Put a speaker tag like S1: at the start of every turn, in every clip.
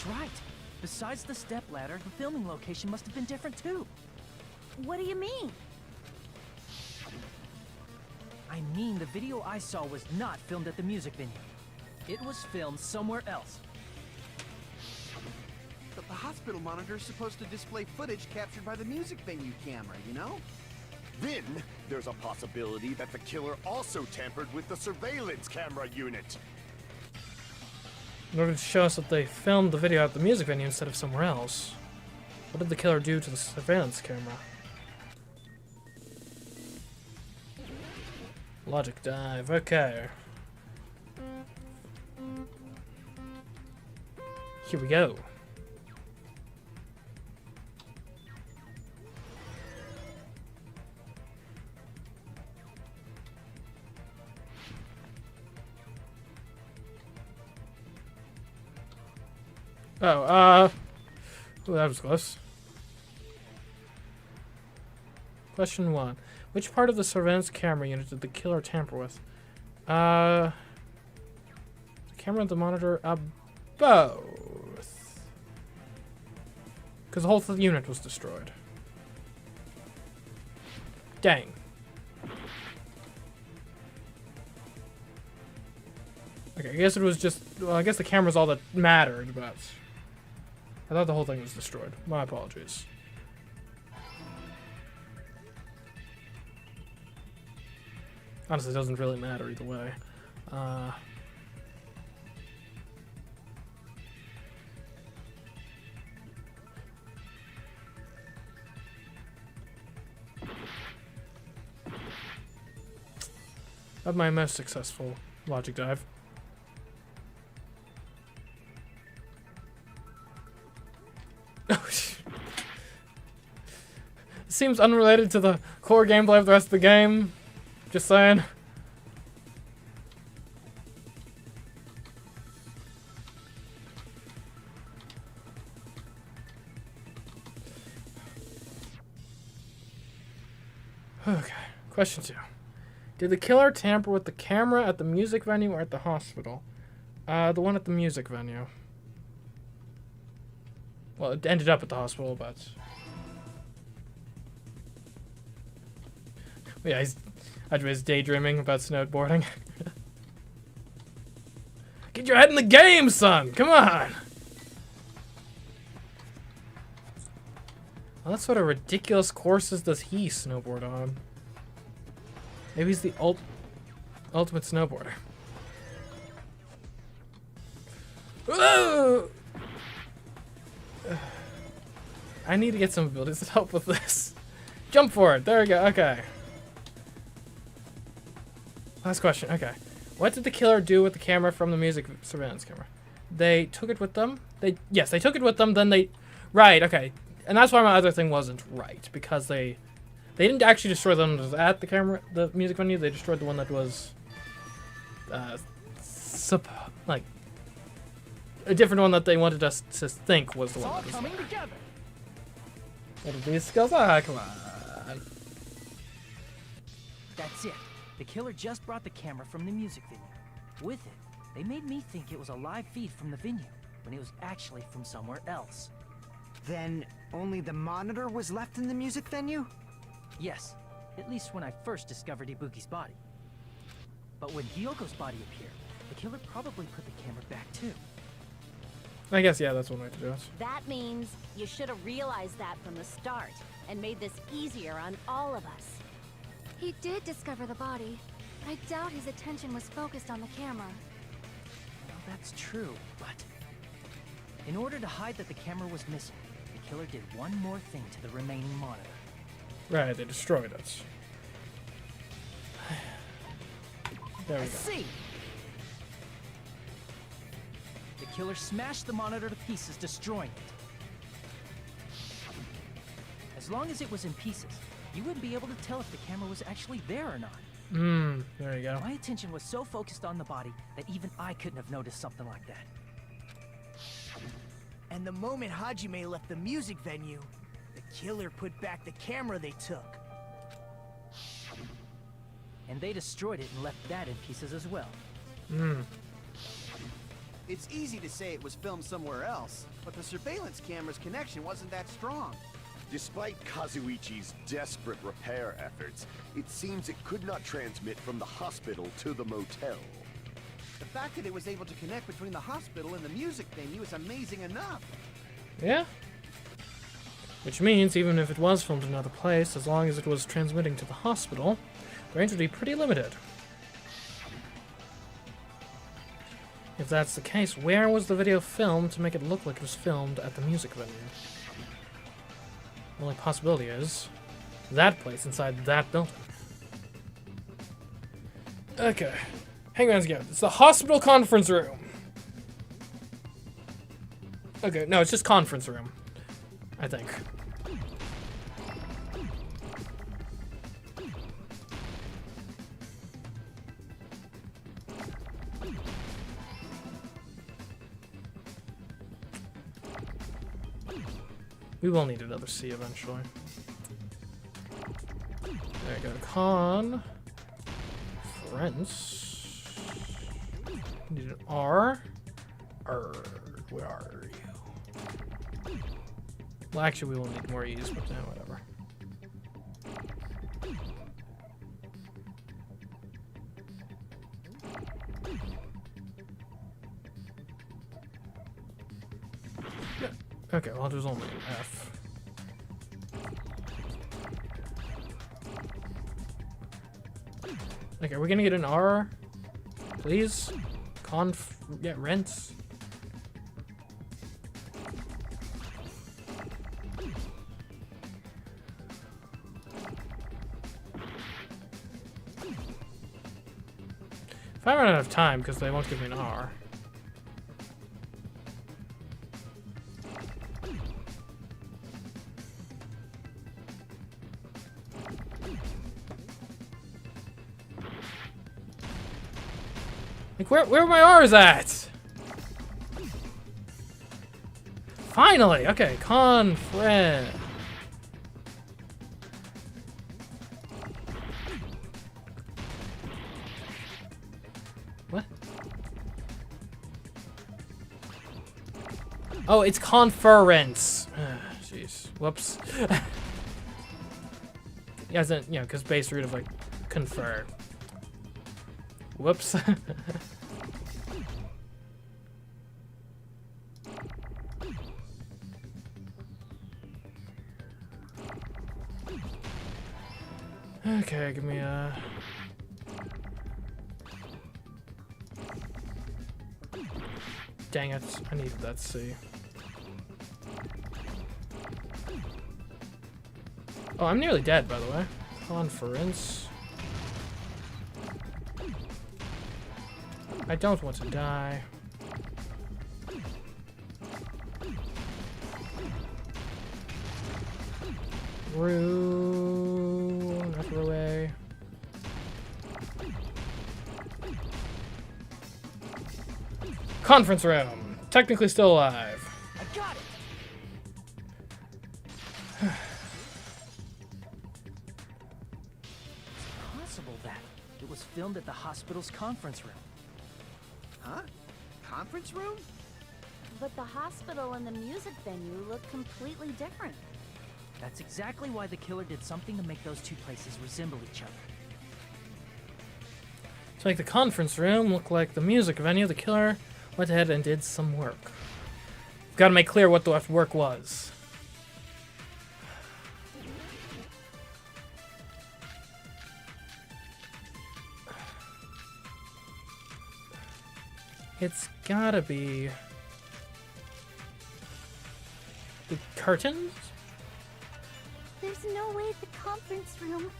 S1: That's right. Besides the stepladder, the filming location must have been different too.
S2: What do you mean?
S1: I mean, the video I saw was not filmed at the music venue. It was filmed somewhere else.
S3: But the hospital monitor is supposed to display footage captured by the music venue camera, you know?
S4: Then, there's a possibility that the killer also tampered with the surveillance camera unit.
S5: In order to show us that they filmed the video at the music venue instead of somewhere else. What did the killer do to the surveillance camera? Logic dive, okay. Here we go. Oh, that was close. Question 1. Which part of the surveillance camera unit did the killer tamper with? The camera and the monitor, both. Because the whole unit was destroyed. Dang. Okay, I guess it was just, well, I guess the camera's all that mattered, but I thought the whole thing was destroyed. My apologies. Honestly, it doesn't really matter either way. Of my most successful logic dive. Seems unrelated to the core gameplay of the rest of the game. Just saying. Okay, question 2. Did the killer tamper with the camera at the music venue or at the hospital? The one at the music venue. Well, it ended up at the hospital, but... Yeah, he's daydreaming about snowboarding. Get your head in the game, son! Come on! What sort of ridiculous courses does he snowboard on? Maybe he's the ultimate snowboarder. Whoa! I need to get some abilities to help with this. Jump for it. There we go. Okay. Last question. Okay. What did the killer do with the camera from the music surveillance camera? They took it with them? Yes, they took it with them, then they... Right, okay. And that's why my other thing wasn't right, because they didn't actually destroy the one that was at the music venue, they destroyed the one that was... like... a different one that they wanted us to think was the one that was
S1: coming together.
S5: What are these skills? Ah, come on.
S1: That's it. The killer just brought the camera from the music venue. With it, they made me think it was a live feed from the venue, when it was actually from somewhere else.
S6: Then only the monitor was left in the music venue?
S1: Yes, at least when I first discovered Ibuki's body. But when Hyoko's body appeared, the killer probably put the camera back too.
S5: I guess, yeah, that's one way to do it.
S2: That means you should have realized that from the start and made this easier on all of us.
S7: He did discover the body. I doubt his attention was focused on the camera.
S1: Well, that's true, but... in order to hide that the camera was missing, the killer did one more thing to the remaining monitor.
S5: Right, they destroyed it. There we
S1: I
S5: go.
S1: see! The killer smashed the monitor to pieces, destroying it. As long as it was in pieces, you wouldn't be able to tell if the camera was actually there or not.
S5: There you go.
S1: My attention was so focused on the body that even I couldn't have noticed something like that.
S8: And the moment Hajime left the music venue, the killer put back the camera they took.
S1: And they destroyed it and left that in pieces as well.
S3: It's easy to say it was filmed somewhere else, but the surveillance camera's connection wasn't that strong.
S4: Despite Kazuichi's desperate repair efforts, it seems it could not transmit from the hospital to the motel.
S3: The fact that it was able to connect between the hospital and the music venue is amazing enough.
S5: Yeah? Which means, even if it was filmed in another place, as long as it was transmitting to the hospital, the range would be pretty limited. If that's the case, where was the video filmed to make it look like it was filmed at the music venue? The only possibility is that place inside that building. Okay. Hangman's Guild. It's the hospital conference room. Okay, no, it's just conference room, I think. We will need another C eventually. There you go. Conference. Need an R. Where are you? Well, actually, we will need more E's, but whatever. Okay, well, there's only an F. Okay, are we gonna get an R? Please? Yeah, rents. If I run out of time, because they won't give me an R. Like, where are my R's at? Finally! Okay, conference. What? Oh, it's conference. Jeez. Whoops. Yeah, you know, because base root of, like, confer. Whoops. Okay, give me a... Dang it, I needed that C. Oh, I'm nearly dead, by the way. Conference. I don't want to die. Not away. Conference room. Technically still alive.
S8: I got it.
S1: Possible that it was filmed at the hospital's conference room.
S3: Huh? Conference room?
S2: But the hospital and the music venue look completely different.
S1: That's exactly why the killer did something to make those two places resemble each other.
S5: To make the conference room look like the music venue, the killer went ahead and did some work. Got to make clear what the work was. It's gotta be the curtains?
S7: There's no way the conference room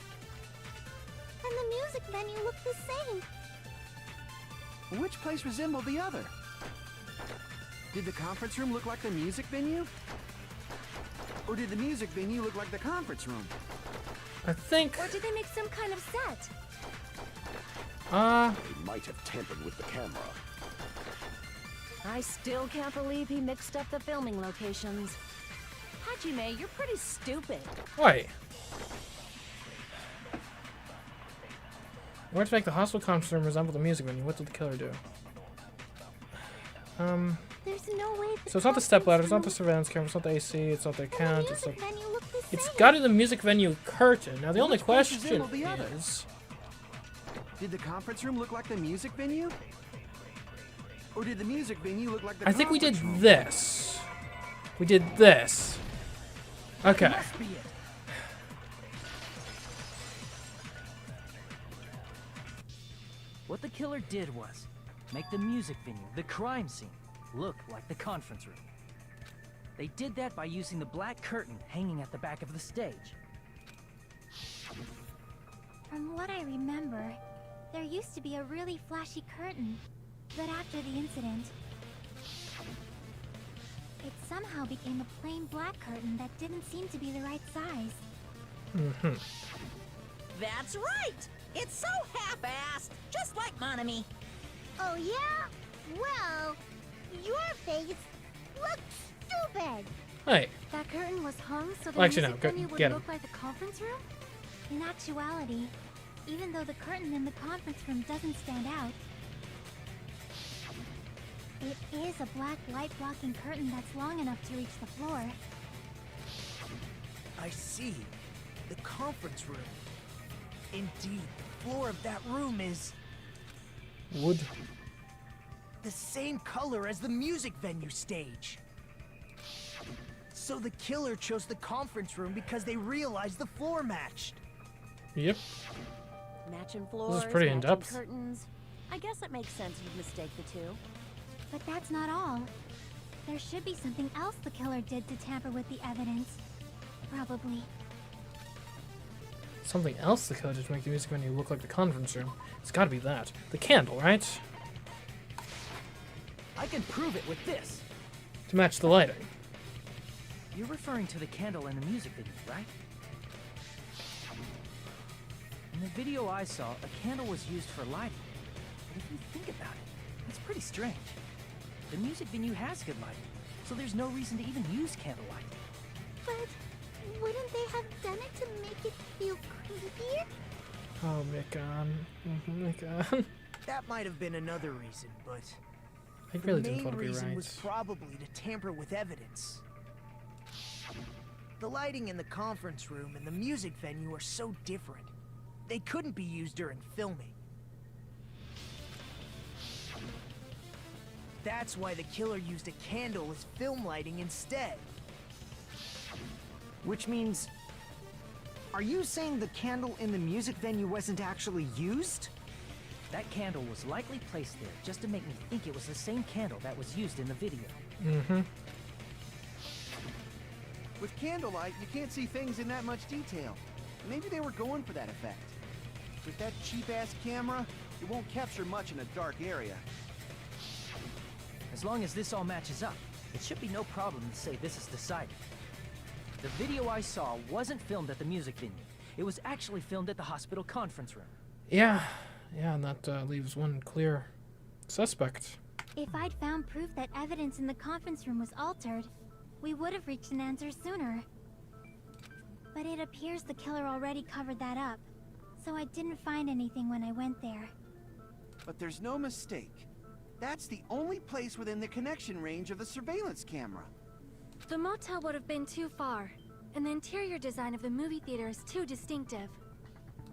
S7: and the music venue look the same.
S3: Which place resembled the other? Did the conference room look like the music venue? Or did the music venue look like the conference room?
S5: I think...
S7: Or did they make some kind of set?
S4: They might have tampered with the camera.
S2: I still can't believe he mixed up the filming locations. Hajime, you're pretty stupid.
S5: Wait. In order to make the hospital conference room resemble the music venue, what did the killer do?
S7: There's no way
S5: So it's not the step ladder, it's not the surveillance camera, it's not the AC, it's not the account, it's got in the music venue curtain. Now the only
S3: Which place
S5: question
S3: resembled the other?
S5: is,
S3: Did the conference room look like the music venue? Or did the music venue look like the
S5: I think we did
S3: conference room?
S5: this. We did this. Okay.
S1: Must be it. What the killer did was make the music venue, the crime scene, look like the conference room. They did that by using the black curtain hanging at the back of the stage.
S7: From what I remember, there used to be a really flashy curtain. But after the incident, it somehow became a plain black curtain that didn't seem to be the right size.
S9: That's right! It's so half-assed, just like Monokuma.
S7: Oh yeah? Well, your face looks stupid!
S5: Hey,
S2: That curtain was hung so the
S5: Well, actually,
S2: music
S5: no,
S2: venue would
S5: get him.
S2: look like the conference room?
S7: In actuality, even though the curtain in the conference room doesn't stand out, it is a black light-blocking curtain that's long enough to reach the floor.
S8: I see. The conference room. Indeed, the floor of that room is
S5: wood.
S8: the same color as the music venue stage. So the killer chose the conference room because they realized the floor matched.
S5: Yep.
S9: Matching floors,
S5: pretty
S9: matching
S5: in-depth.
S9: curtains. I guess it makes sense you'd mistake the two.
S7: But that's not all. There should be something else the killer did to tamper with the evidence. Probably.
S5: Something else the killer did to make the music venue look like the conference room. It's gotta be that. The candle, right?
S1: I can prove it with this.
S5: To match the lighting.
S1: You're referring to the candle in the music video, right? In the video I saw, a candle was used for lighting. But if you think about it, that's pretty strange. The music venue has good lighting, so there's no reason to even use candlelight.
S7: But wouldn't they have done it to make it feel creepier?
S5: Oh, Mikan.
S8: That might have been another reason, but
S5: I
S8: the
S5: really didn't
S8: main
S5: want to be
S8: reason
S5: right.
S8: was probably to tamper with evidence. The lighting in the conference room and the music venue are so different. They couldn't be used during filming. That's why the killer used a candle as film lighting instead.
S6: Which means... Are you saying the candle in the music venue wasn't actually used?
S1: That candle was likely placed there just to make me think it was the same candle that was used in the video.
S5: Mm-hmm.
S3: With candlelight, you can't see things in that much detail. Maybe they were going for that effect. With that cheap-ass camera, it won't capture much in a dark area.
S1: As long as this all matches up, it should be no problem to say this is decided. The video I saw wasn't filmed at the music venue. It was actually filmed at the hospital conference room.
S5: Yeah, and that leaves one clear suspect.
S7: If I'd found proof that evidence in the conference room was altered, we would have reached an answer sooner. But it appears the killer already covered that up, so I didn't find anything when I went there.
S3: But there's no mistake. That's the only place within the connection range of the surveillance camera.
S2: The motel would have been too far, and the interior design of the movie theater is too distinctive.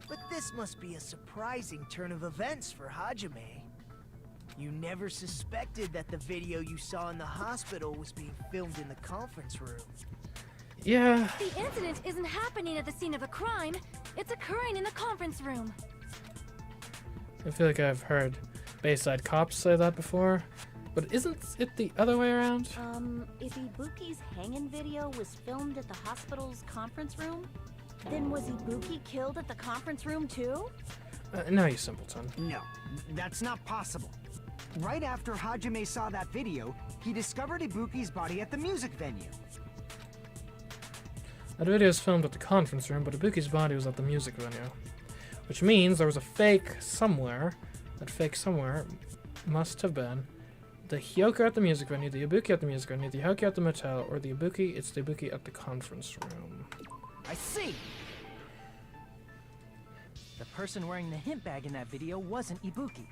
S8: But this must be a surprising turn of events for Hajime. You never suspected that the video you saw in the hospital was being filmed in the conference room.
S5: Yeah.
S2: The incident isn't happening at the scene of a crime, it's occurring in the conference room.
S5: I feel like I've heard Bayside Cops say that before. But isn't it the other way around?
S9: If Ibuki's hanging video was filmed at the hospital's conference room, then was Ibuki killed at the conference room too?
S5: No, you simpleton.
S6: No, that's not possible. Right after Hajime saw that video, he discovered Ibuki's body at the music venue.
S5: That video was filmed at the conference room, but Ibuki's body was at the music venue. Which means there was a fake somewhere. That fake somewhere must have been the Hyoko at the music venue, the Ibuki at the music venue, the Hyoko at the motel, or the Ibuki, it's the Ibuki at the conference room.
S1: I see! The person wearing the hint bag in that video wasn't Ibuki.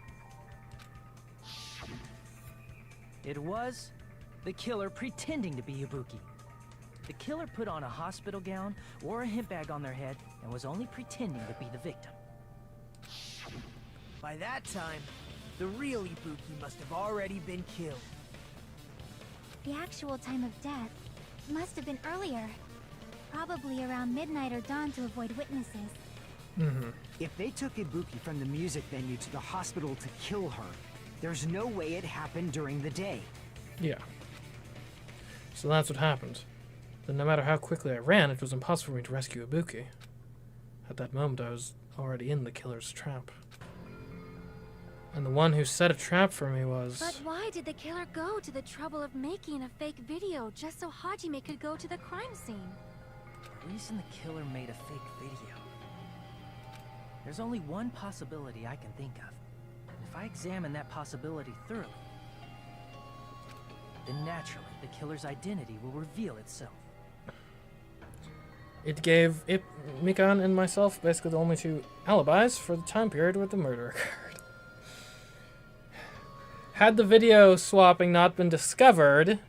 S1: It was the killer pretending to be Ibuki. The killer put on a hospital gown, wore a hemp bag on their head, and was only pretending to be the victim.
S8: By that time, the real Ibuki must have already been killed.
S7: The actual time of death must have been earlier. Probably around midnight or dawn to avoid witnesses.
S6: If they took Ibuki from the music venue to the hospital to kill her, there's no way it happened during the day.
S5: Yeah. So that's what happened. Then no matter how quickly I ran, it was impossible for me to rescue Ibuki. At that moment, I was already in the killer's trap. And the one who set a trap for me was...
S7: But why did the killer go to the trouble of making a fake video just so Hajime could go to the crime scene?
S1: The reason the killer made a fake video. There's only one possibility I can think of. And if I examine that possibility thoroughly, then naturally the killer's identity will reveal itself.
S5: It gave Mikan and myself basically the only two alibis for the time period where the murder occurred. Had the video swapping not been discovered,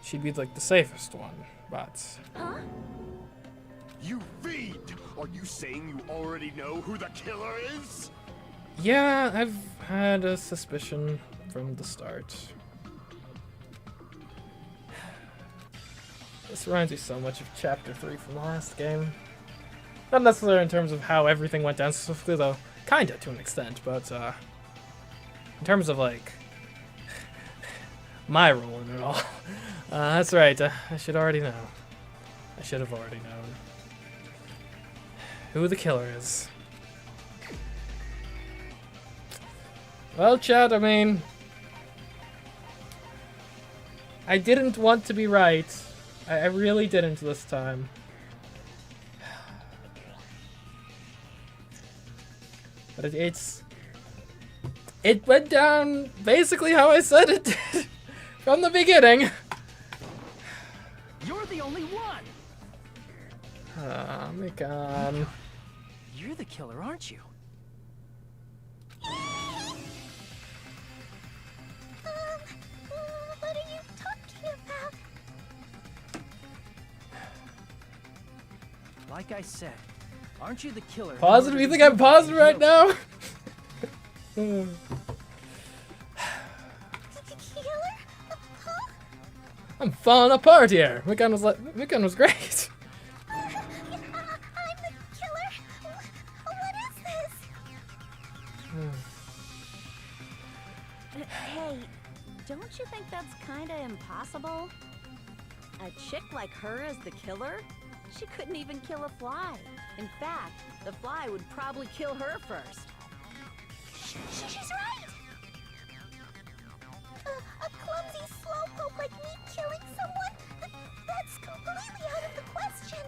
S5: she'd be like the safest one, but...
S7: Huh?
S4: You fiend! Are you saying you already know who the killer is?
S5: Yeah, I've had a suspicion from the start. This reminds me so much of Chapter 3 from the last game. Not necessarily in terms of how everything went down swiftly, though. Kinda, to an extent, but, in terms of, like, my role in it all. That's right, I should already know. I should have already known who the killer is. Well, Chad, I mean... I didn't want to be right. I really didn't this time. But it went down basically how I said it did from the beginning.
S1: You're the only one!
S5: Ah, Mikan.
S1: You're the killer, aren't you?
S7: What are you talking about?
S1: Like I said, aren't you the killer?
S5: Positive? You think I'm positive right now?
S7: Killer? Huh?
S5: I'm falling apart here. Mikan was great.
S7: I'm the killer? What is this?
S9: Hey, don't you think that's kinda impossible? A chick like her as the killer? She couldn't even kill a fly. In fact, the fly would probably kill her first.
S7: She's right! A clumsy slowpoke like me killing someone? That's completely out of the question.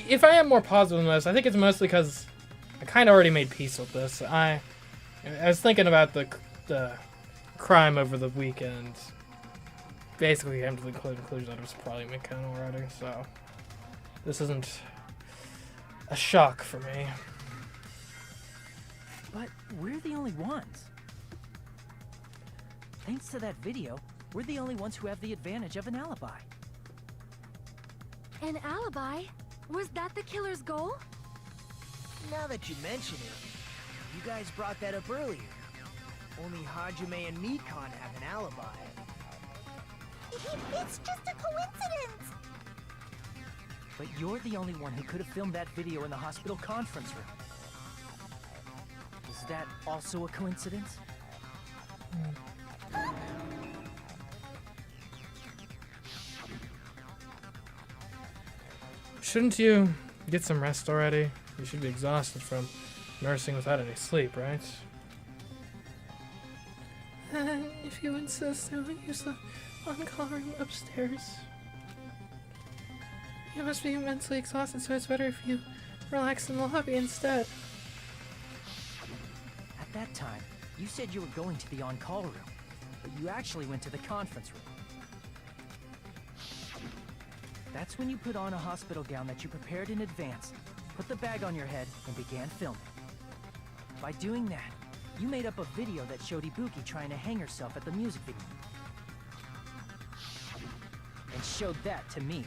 S5: If I am more positive than this, I think it's mostly because I kind of already made peace with this. I was thinking about the crime over the weekend. Basically came to the conclusion that it was probably Mikan already, so this isn't a shock for me.
S1: But we're the only ones. Thanks to that video, we're the only ones who have the advantage of an alibi.
S7: An alibi? Was that the killer's goal?
S8: Now that you mention it, you guys brought that up earlier. Only Hajime and Mikan have an alibi.
S7: It's just a coincidence!
S1: But you're the only one who could have filmed that video in the hospital conference room. Is that also a coincidence?
S5: Shouldn't you get some rest already? You should be exhausted from nursing without any sleep, right? If you insist, I will use the on-call room upstairs. You must be immensely exhausted, so it's better if you relax in the lobby instead.
S1: At that time, you said you were going to the on-call room, but you actually went to the conference room. That's when you put on a hospital gown that you prepared in advance, put the bag on your head, and began filming. By doing that, You made up a video that showed Ibuki trying to hang herself at the music video. And showed that to me.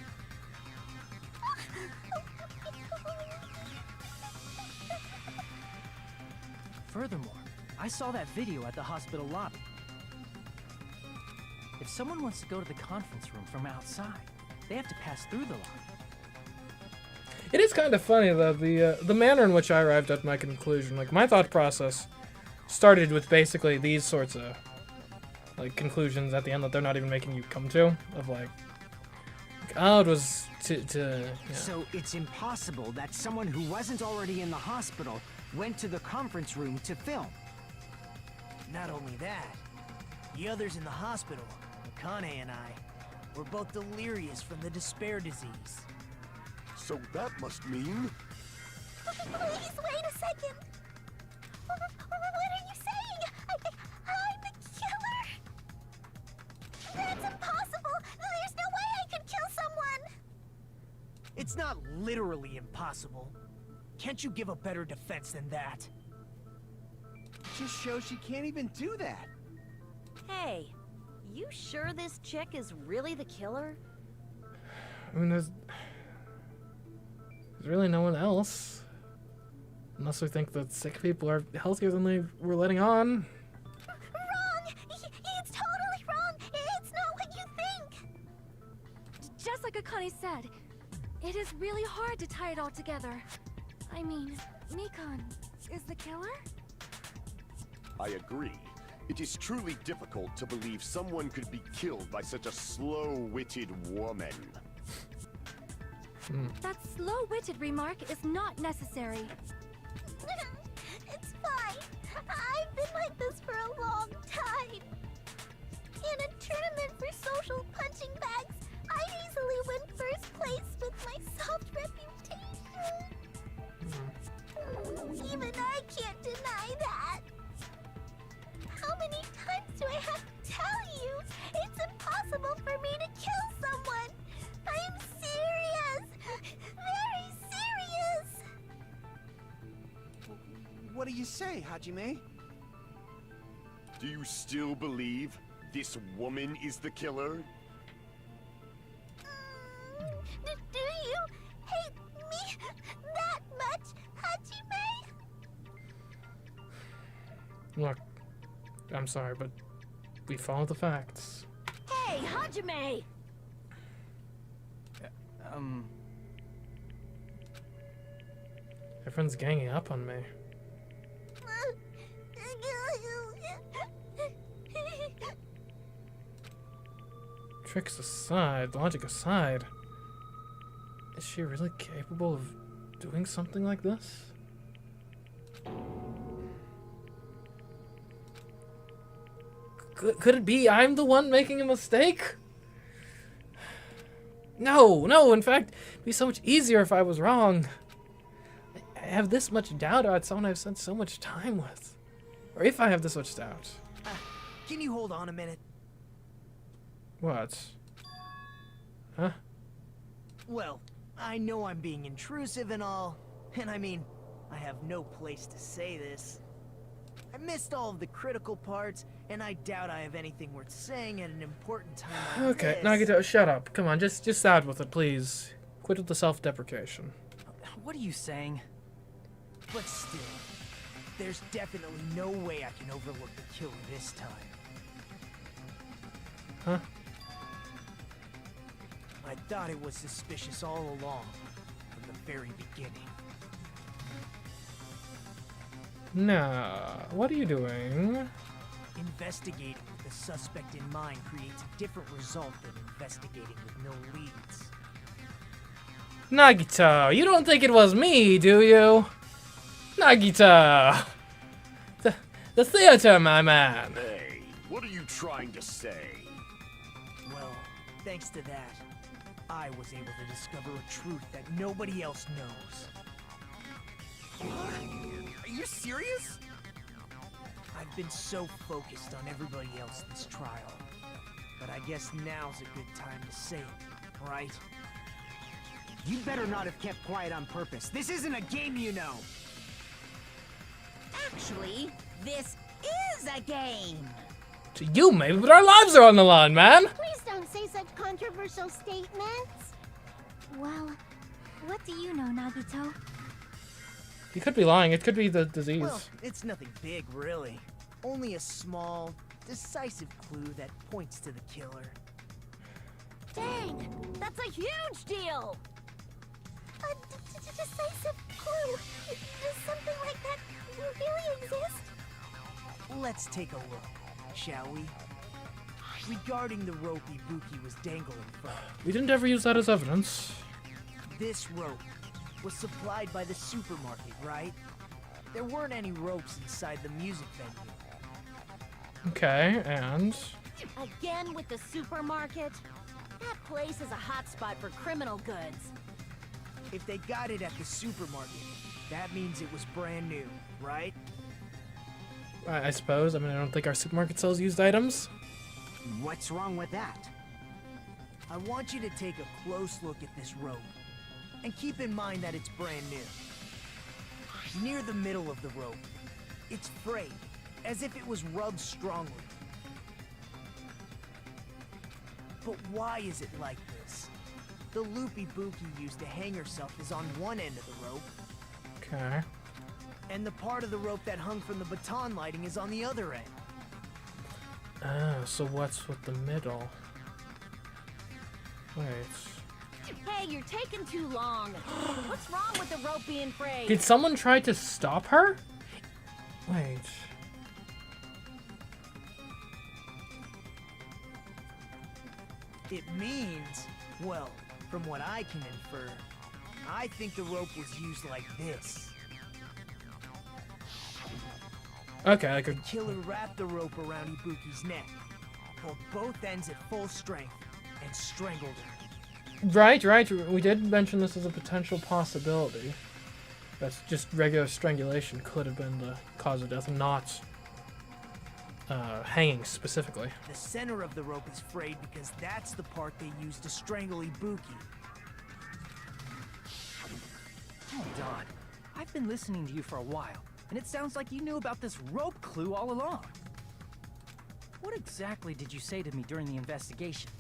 S1: Furthermore, I saw that video at the hospital lobby. If someone wants to go to the conference room from outside, they have to pass through the lobby.
S5: It is kind of funny though, the manner in which I arrived at my conclusion. Like, my thought process started with basically these sorts of like conclusions at the end that they're not even making you come to, of like oh, it was yeah.
S6: So it's impossible that someone who wasn't already in the hospital went to the conference room to film.
S8: Not only that, the others in the hospital, Akane and I, were both delirious from the despair disease.
S4: So that must mean...
S7: Please, wait a second. What are you saying? I'm the killer? That's impossible. There's no way I could kill someone.
S8: It's not literally impossible. Can't you give a better defense than that?
S3: It just shows she can't even do that.
S9: Hey, you sure this chick is really the killer?
S5: I mean, there's really no one else. Unless we think that sick people are healthier than they were letting on.
S7: Wrong! It's totally wrong! It's not what you think!
S2: Just like Akane said, it is really hard to tie it all together. I mean, Mikon is the killer?
S4: I agree. It is truly difficult to believe someone could be killed by such a slow-witted woman.
S2: That slow-witted remark is not necessary.
S7: It's fine. I've been like this for a long time. In a tournament for social punching bags, I'd easily win first place with my soft reputation. Even I can't deny that. How many times do I have to tell you? It's impossible for me to kill someone. I'm serious. Very serious.
S3: What do you say, Hajime?
S4: Do you still believe this woman is the killer?
S7: Do you hate me that much, Hajime?
S5: Look, I'm sorry, but we follow the facts.
S9: Hey, Hajime!
S5: Everyone's ganging up on me. Tricks aside, logic aside, is she really capable of doing something like this? Could it be I'm the one making a mistake? No, in fact, it'd be so much easier if I was wrong. I have this much doubt about someone I've spent so much time with. Or if I have this much doubt.
S8: Can you hold on a minute?
S5: What? Huh?
S8: Well, I know I'm being intrusive and all, and I mean, I have no place to say this. I missed all of the critical parts, and I doubt I have anything worth saying at an important time like
S5: Okay,
S8: this.
S5: Nagito, shut up. Come on, just sad with it, please. Quit with the self-deprecation.
S1: What are you saying?
S8: But still, there's definitely no way I can overlook the killer this time.
S5: Huh?
S8: I thought it was suspicious all along, from the very beginning.
S5: Nah, what are you doing?
S8: Investigating with a suspect in mind creates a different result than investigating with no leads.
S5: Nagito, you don't think it was me, do you? Nagito! The theater, my man!
S4: Hey, what are you trying to say?
S8: Well, thanks to that, I was able to discover a truth that nobody else knows.
S3: Are you serious?
S8: I've been so focused on everybody else this trial, but I guess now's a good time to say it, right?
S6: You better not have kept quiet on purpose. This isn't a game, you know.
S9: Actually, This is a game!
S5: To you, maybe, but our lives are on the line, man!
S7: Please don't say such controversial statements. Well, what do you know, Nagito?
S5: He could be lying. It could be the disease.
S8: Well, it's nothing big, really. Only a small, decisive clue that points to the killer.
S9: Dang! That's a huge deal!
S7: A decisive clue? Does something like that really exist?
S8: Let's take a look, shall we? Regarding the rope Ibuki was dangling from,
S5: We didn't ever use that as evidence.
S8: this rope was supplied by the supermarket, right? There weren't any ropes inside the music venue.
S5: Okay, and...
S9: Again with the supermarket? That place is a hotspot for criminal goods.
S8: If they got it at the supermarket, that means it was brand new, right?
S5: I suppose. I mean, I don't think our supermarket sells used items.
S6: What's wrong with that?
S8: I want you to take a close look at this rope, and keep in mind that it's brand new. Near the middle of the rope, it's frayed, as if it was rubbed strongly. But why is it like this? The loop Ibuki used to hang herself is on one end of the rope,
S5: Okay.
S8: and the part of the rope that hung from the baton lighting is on the other end.
S5: Oh, so what's with the middle? Wait.
S9: Hey, you're taking too long. What's wrong with the rope being frayed?
S5: Did someone try to stop her? Wait.
S8: It means, well, from what I can infer, I think the rope was used like this.
S5: Okay, like a...
S8: The killer wrapped the rope around Ibuki's neck, pulled both ends at full strength, and strangled her.
S5: Right. We did mention this as a potential possibility. That's just regular strangulation could have been the cause of death, not hanging specifically.
S8: The center of the rope is frayed because that's the part they used to strangle Ibuki.
S1: Hold on. I've been listening to you for a while, and it sounds like you knew about this rope clue all along. What exactly did you say to me during the investigation?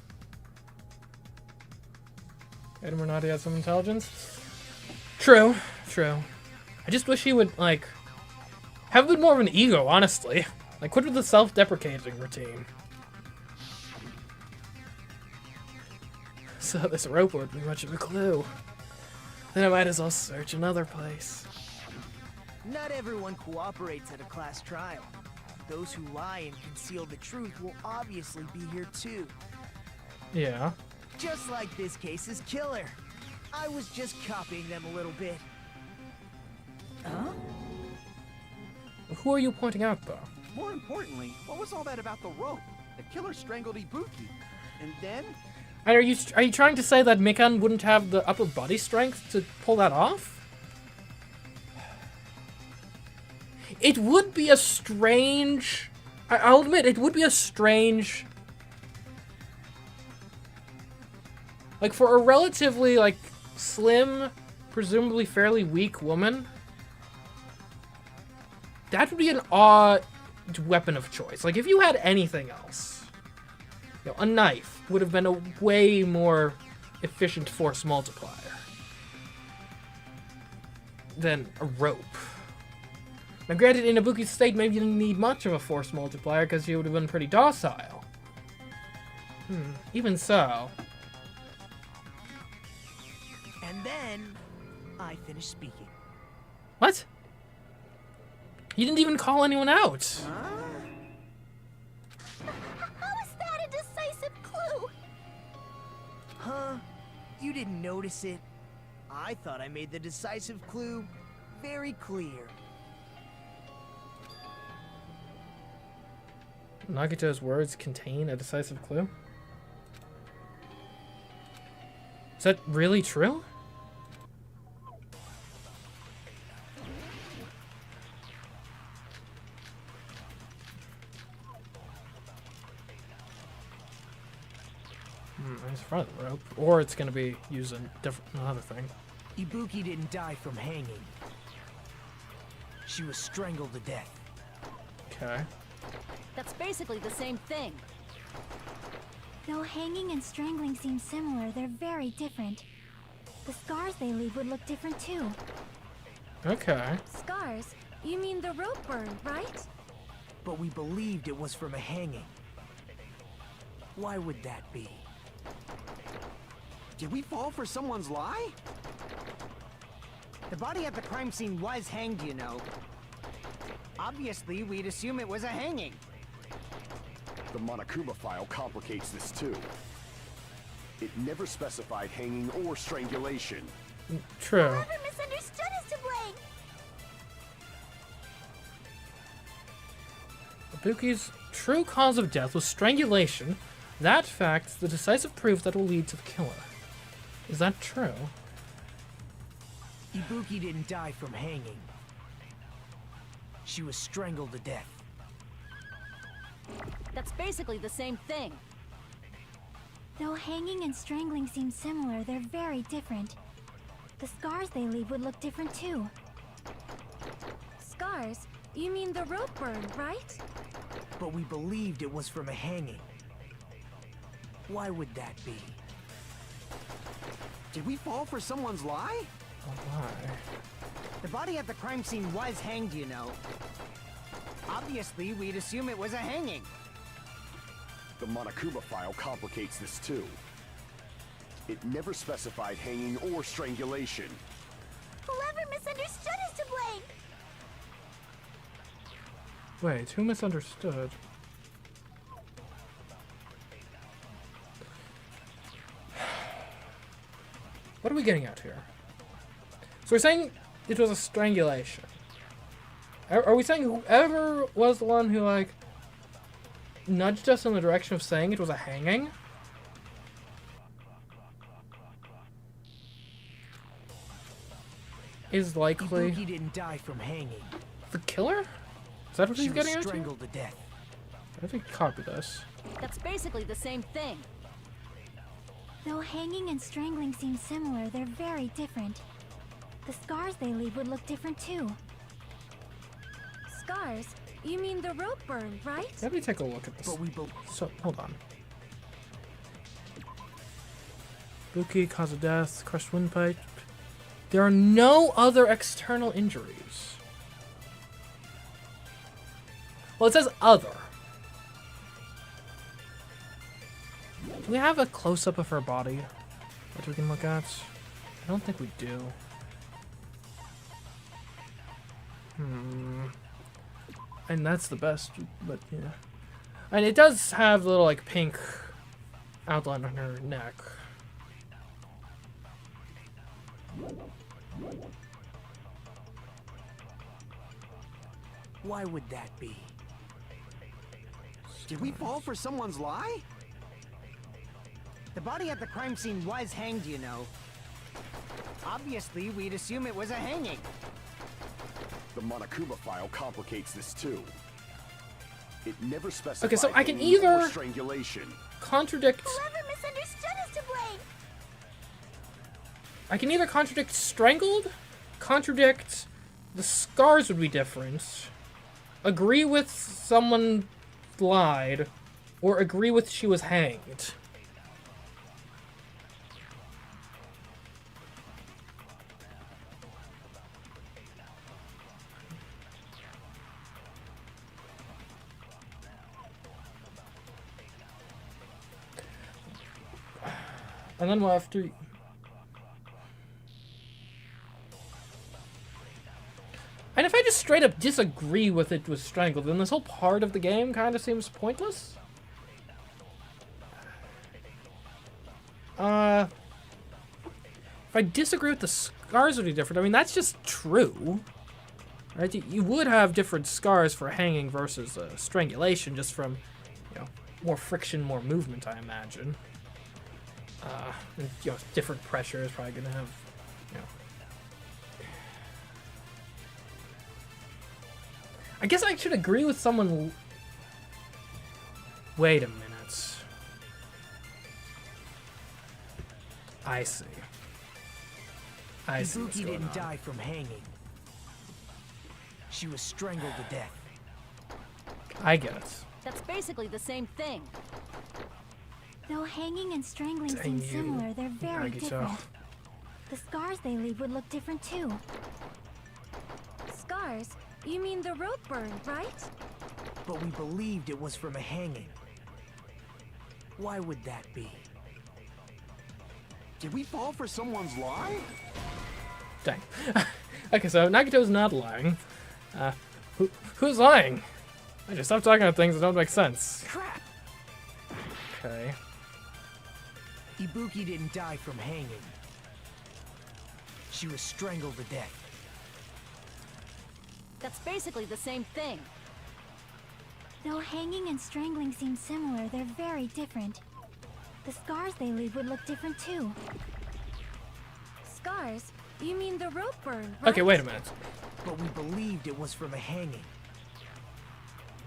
S5: Adam Renati has some intelligence. True. I just wish he would, like, have a bit more of an ego, honestly. Like, quit with the self-deprecating routine. So this rope would be much of a clue. Then I might as well search another place.
S8: Not everyone cooperates at a class trial. Those who lie and conceal the truth will obviously be here too.
S5: Yeah.
S8: Just like this case's killer. I was just copying them a little bit.
S1: Huh?
S5: Who are you pointing out, though?
S3: More importantly, what was all that about the rope? The killer strangled Ibuki. And then?
S5: And are you trying to say that Mikan wouldn't have the upper body strength to pull that off? It would be a strange... I'll admit, it would be a strange... Like, for a relatively, like, slim, presumably fairly weak woman, that would be an odd weapon of choice. Like, if you had anything else, you know, a knife would have been a way more efficient force multiplier than a rope. Now, granted, in Ibuki's state, maybe you didn't need much of a force multiplier because she would have been pretty docile. Even so.
S8: And then, I finished speaking.
S5: What? You didn't even call anyone out.
S7: How is that a decisive clue?
S8: Huh? You didn't notice it? I thought I made the decisive clue very clear.
S5: Nagito's words contain a decisive clue? Is that really true? It's front of the rope. Or it's going to be using another thing.
S8: Ibuki didn't die from hanging. She was strangled to death.
S5: Okay.
S9: That's basically the same thing.
S7: Though hanging and strangling seem similar, they're very different. The scars they leave would look different too.
S5: Okay.
S2: Scars? You mean the rope burn, right?
S8: But we believed it was from a hanging. Why would that be?
S3: Did we fall for someone's lie?
S6: The body at the crime scene was hanged, you know. Obviously, we'd assume it was a hanging.
S4: The Monokuma file complicates this too. It never specified hanging or strangulation.
S5: True.
S7: Whoever misunderstood is to blame.
S5: Ibuki's true cause of death was strangulation. That fact is the decisive proof that will lead to the killer. Is that true?
S8: Ibuki didn't die from hanging. She was strangled to death.
S9: That's basically the same thing.
S7: Though hanging and strangling seem similar, they're very different. The scars they leave would look different too.
S2: Scars? You mean the rope burn, right?
S8: But we believed it was from a hanging. Why would that be?
S3: Did we fall for someone's lie?
S5: Oh my.
S6: The body at the crime scene was hanged, you know. Obviously, we'd assume it was a hanging.
S4: The Monokuma file complicates this too. It never specified hanging or strangulation.
S7: Whoever misunderstood is to blame.
S5: Wait, who misunderstood? What are we getting at here? So we're saying it was a strangulation. Are we saying whoever was the one who, like, nudged us in the direction of saying it was a hanging? Is likely
S8: Ibuki didn't die from hanging.
S5: the killer? Is that what
S8: She
S5: he's
S8: was
S5: getting at? here?
S8: strangled to death.
S5: I think copy this.
S9: That's basically the same thing.
S7: Though hanging and strangling seem similar, they're very different. The scars they leave would look different too.
S2: Scars? You mean the rope burn, right?
S5: Let me take a look at this.
S8: But we
S5: So, hold on. Ibuki, cause of death, crushed windpipe. There are no other external injuries. Well, it says other. Do we have a close-up of her body that we can look at? I don't think we do. And that's the best, but yeah. And it does have the little, like, pink outline on her neck.
S8: Why would that be?
S3: Did we fall for someone's lie?
S6: The body at the crime scene was hanged, you know. Obviously, we'd assume it was a hanging.
S4: The Monokuma file complicates this too. It never specified
S5: Okay, so I can
S4: hanging or
S5: either
S4: strangulation.
S5: contradict...
S7: Whoever misunderstood is to blame.
S5: I can either contradict strangled, contradict the scars would be different, agree with someone lied, or agree with she was hanged. And then we'll have to... And if I just straight up disagree with it was strangled, then this whole part of the game kind of seems pointless. If I disagree with the scars would be different, I mean, that's just true. Right? You would have different scars for hanging versus strangulation, just from, you know, more friction, more movement, I imagine. And, you know, different pressure is probably going to have, you know... I guess I should agree with someone... Wait a minute. I see. I see what's
S8: Ibuki
S5: going
S8: didn't
S5: on.
S8: die from hanging. She was strangled to death.
S5: I get it.
S9: That's basically the same thing.
S7: Though hanging and strangling
S5: Dang
S7: seem
S5: you,
S7: similar, they're very
S5: Nagito.
S7: different. The scars they leave would look different too.
S2: Scars? You mean the rope burn, right?
S8: But we believed it was from a hanging. Why would that be?
S3: Did we fall for someone's lie?
S5: Dang. Okay, so Nagito's not lying. Who's lying? I just stop talking about things that don't make sense.
S8: Crap!
S5: Okay.
S8: Ibuki didn't die from hanging. She was strangled to death.
S9: That's basically the same thing.
S7: Though hanging and strangling seem similar, they're very different. The scars they leave would look different too.
S2: Scars? You mean the rope burn, right?
S5: Okay, wait a minute.
S8: But we believed it was from a hanging.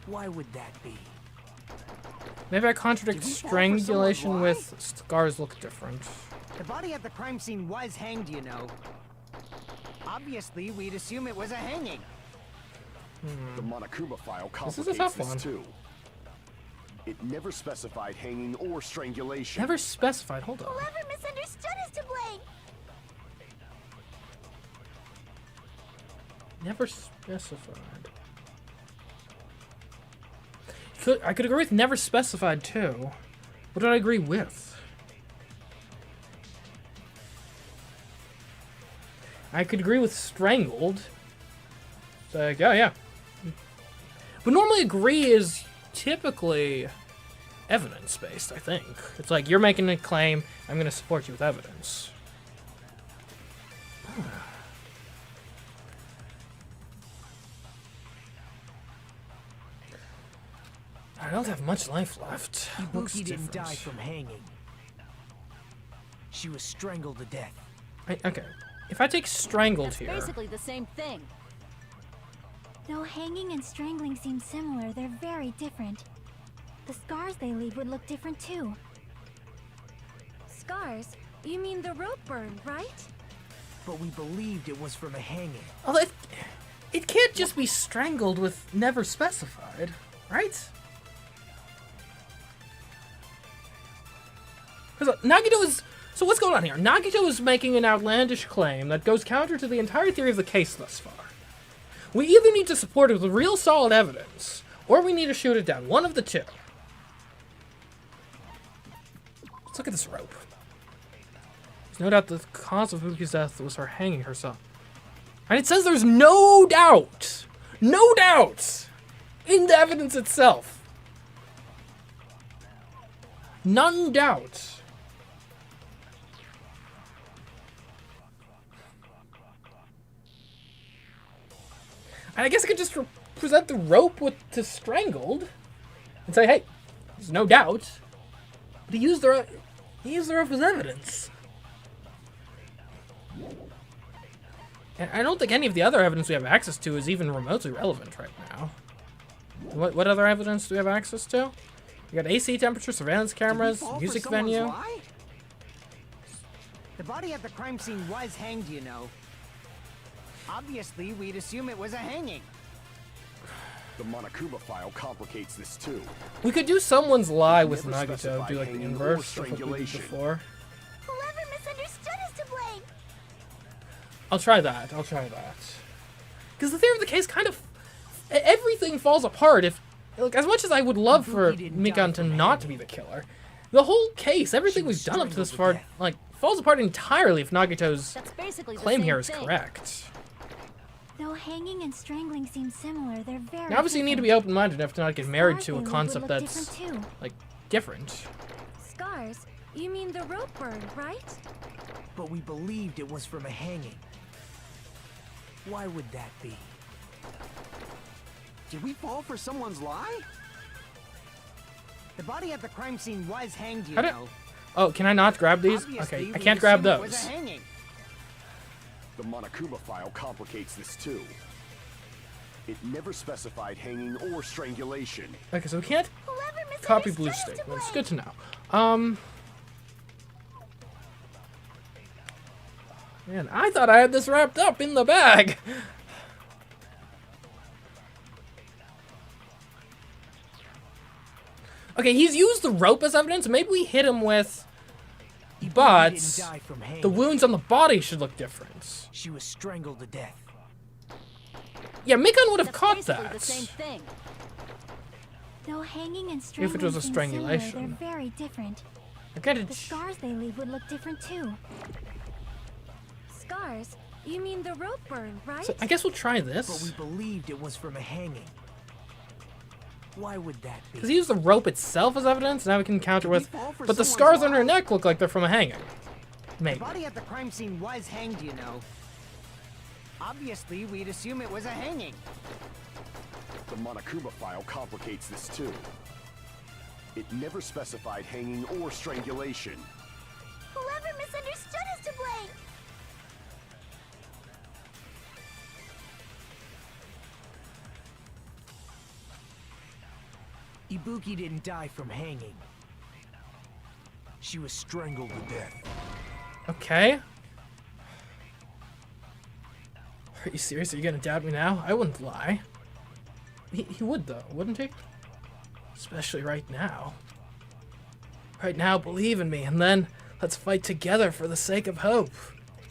S8: Why would that be?
S5: Maybe I contradict
S3: Did we fall for
S5: strangulation
S3: someone's
S5: with scars look different.
S6: The body at the crime scene was hanged, you know. Obviously, we'd assume it was a hanging.
S4: The Monokuma file
S5: This is a
S4: complicates
S5: tough
S4: this
S5: one.
S4: too. It never specified hanging or strangulation.
S5: Never specified. Hold on.
S7: Whoever misunderstood is to blame.
S5: Never specified. I could agree with never specified too. What did I agree with? I could agree with strangled. It's like, oh yeah. But normally agree is typically evidence-based, I think. It's like, you're making a claim, I'm going to support you with evidence. I don't have much life left. Looks
S8: Ibuki didn't
S5: different.
S8: die from hanging. She was strangled to death.
S5: Okay. If I take strangled
S9: That's
S5: here,
S9: basically the same thing.
S7: Though hanging and strangling seem similar, they're very different. The scars they leave would look different too.
S2: Scars? You mean the rope burn, right?
S8: But we believed it was from a hanging.
S5: although it can't just be strangled with never specified, right? Because Nagito is... So what's going on here? Nagito is making an outlandish claim that goes counter to the entire theory of the case thus far. We either need to support it with real solid evidence, or we need to shoot it down. One of the two. Let's look at this rope. There's no doubt the cause of Ibuki's death was her hanging herself. And it says there's no doubt in the evidence itself. None doubt. And I guess I could just present the rope to strangled and say, hey, there's no doubt. But he used the rope as evidence. And I don't think any of the other evidence we have access to is even remotely relevant right now. What other evidence do we have access to? We got AC temperature, surveillance cameras,
S6: Did we fall
S5: music
S6: for someone's
S5: venue.
S6: lie? The body at the crime scene was hanged, you know. Obviously, we'd assume it was a hanging.
S4: The Monokuma file complicates this too.
S5: We could do someone's lie with
S4: Never
S5: Nagito,
S4: specified
S5: do like the
S4: hanging
S5: inverse
S4: or
S5: of what we did
S4: strangulation.
S5: before.
S7: Whoever misunderstood is to blame.
S5: I'll try that. Because the theory of the case kind of... Everything falls apart if... Like, as much as I would love for
S8: Ibuki didn't die
S5: Mikan to
S8: from
S5: not
S8: hanging.
S5: be the killer, the whole case, everything
S8: She was
S5: we've done up to this
S8: strangled
S5: far,
S8: to death.
S5: like, falls apart entirely if Nagito's
S9: That's basically the
S5: claim
S9: same
S5: here is
S9: thing.
S5: correct.
S7: Though hanging and strangling seem similar, they're very
S5: Now, obviously, you need to be
S7: different.
S5: open-minded enough to not get married
S7: Scars
S5: to
S7: they
S5: a
S7: leave would
S5: concept
S7: look
S5: that's,
S7: different too.
S5: like, different.
S2: Scars? You mean the rope burn, right?
S8: But we believed it was from a hanging. Why would that be?
S3: Did we fall for someone's lie?
S6: The body at the crime scene was hanged, you
S5: How did-
S6: know.
S5: Oh, can I not grab these?
S6: Obviously,
S5: Okay, I
S6: we'd
S5: can't grab
S6: assume it was
S5: those.
S6: a hanging.
S4: The Monokuma file complicates this too. It never specified hanging or strangulation.
S5: Okay, so we can't
S7: Whoever
S5: copy blue
S7: misunderstood is to
S5: statements.
S7: blame.
S5: Good to know. Man, I thought I had this wrapped up in the bag. Okay, he's used the rope as evidence. Maybe we hit him with...
S8: Ibuki
S5: But
S8: didn't die from hanging.
S5: the wounds on the body should look different.
S8: She was strangled to death.
S5: Yeah, Mikon would have
S9: That's
S5: caught
S9: basically
S5: that.
S9: the same thing.
S7: Though hanging and strangling
S5: it was a
S7: seem similar,
S5: strangulation.
S7: they're very different.
S5: I get it.
S7: The scars they leave would look different too.
S2: Scars? You mean the rope burn, right?
S5: So I guess we'll try
S8: But we
S5: this.
S8: believed it was from a hanging. Why would that be?
S5: Because he used the rope itself as evidence, now we can counter with...
S3: fall for
S5: But the
S3: someone's
S5: scars on her neck look like they're from a hanging.
S6: The
S5: Maybe.
S6: body at the crime scene was hanged, you know. Obviously, we'd assume it was a hanging.
S4: The Monokuma file complicates this too. It never specified hanging or strangulation.
S7: Whoever misunderstood is to blame.
S8: Ibuki didn't die from hanging. She was strangled to death.
S5: Okay. Are you serious? Are you gonna doubt me now? I wouldn't lie. He would though, wouldn't he? Especially right now. Right now, believe in me, and then let's fight together for the sake of hope.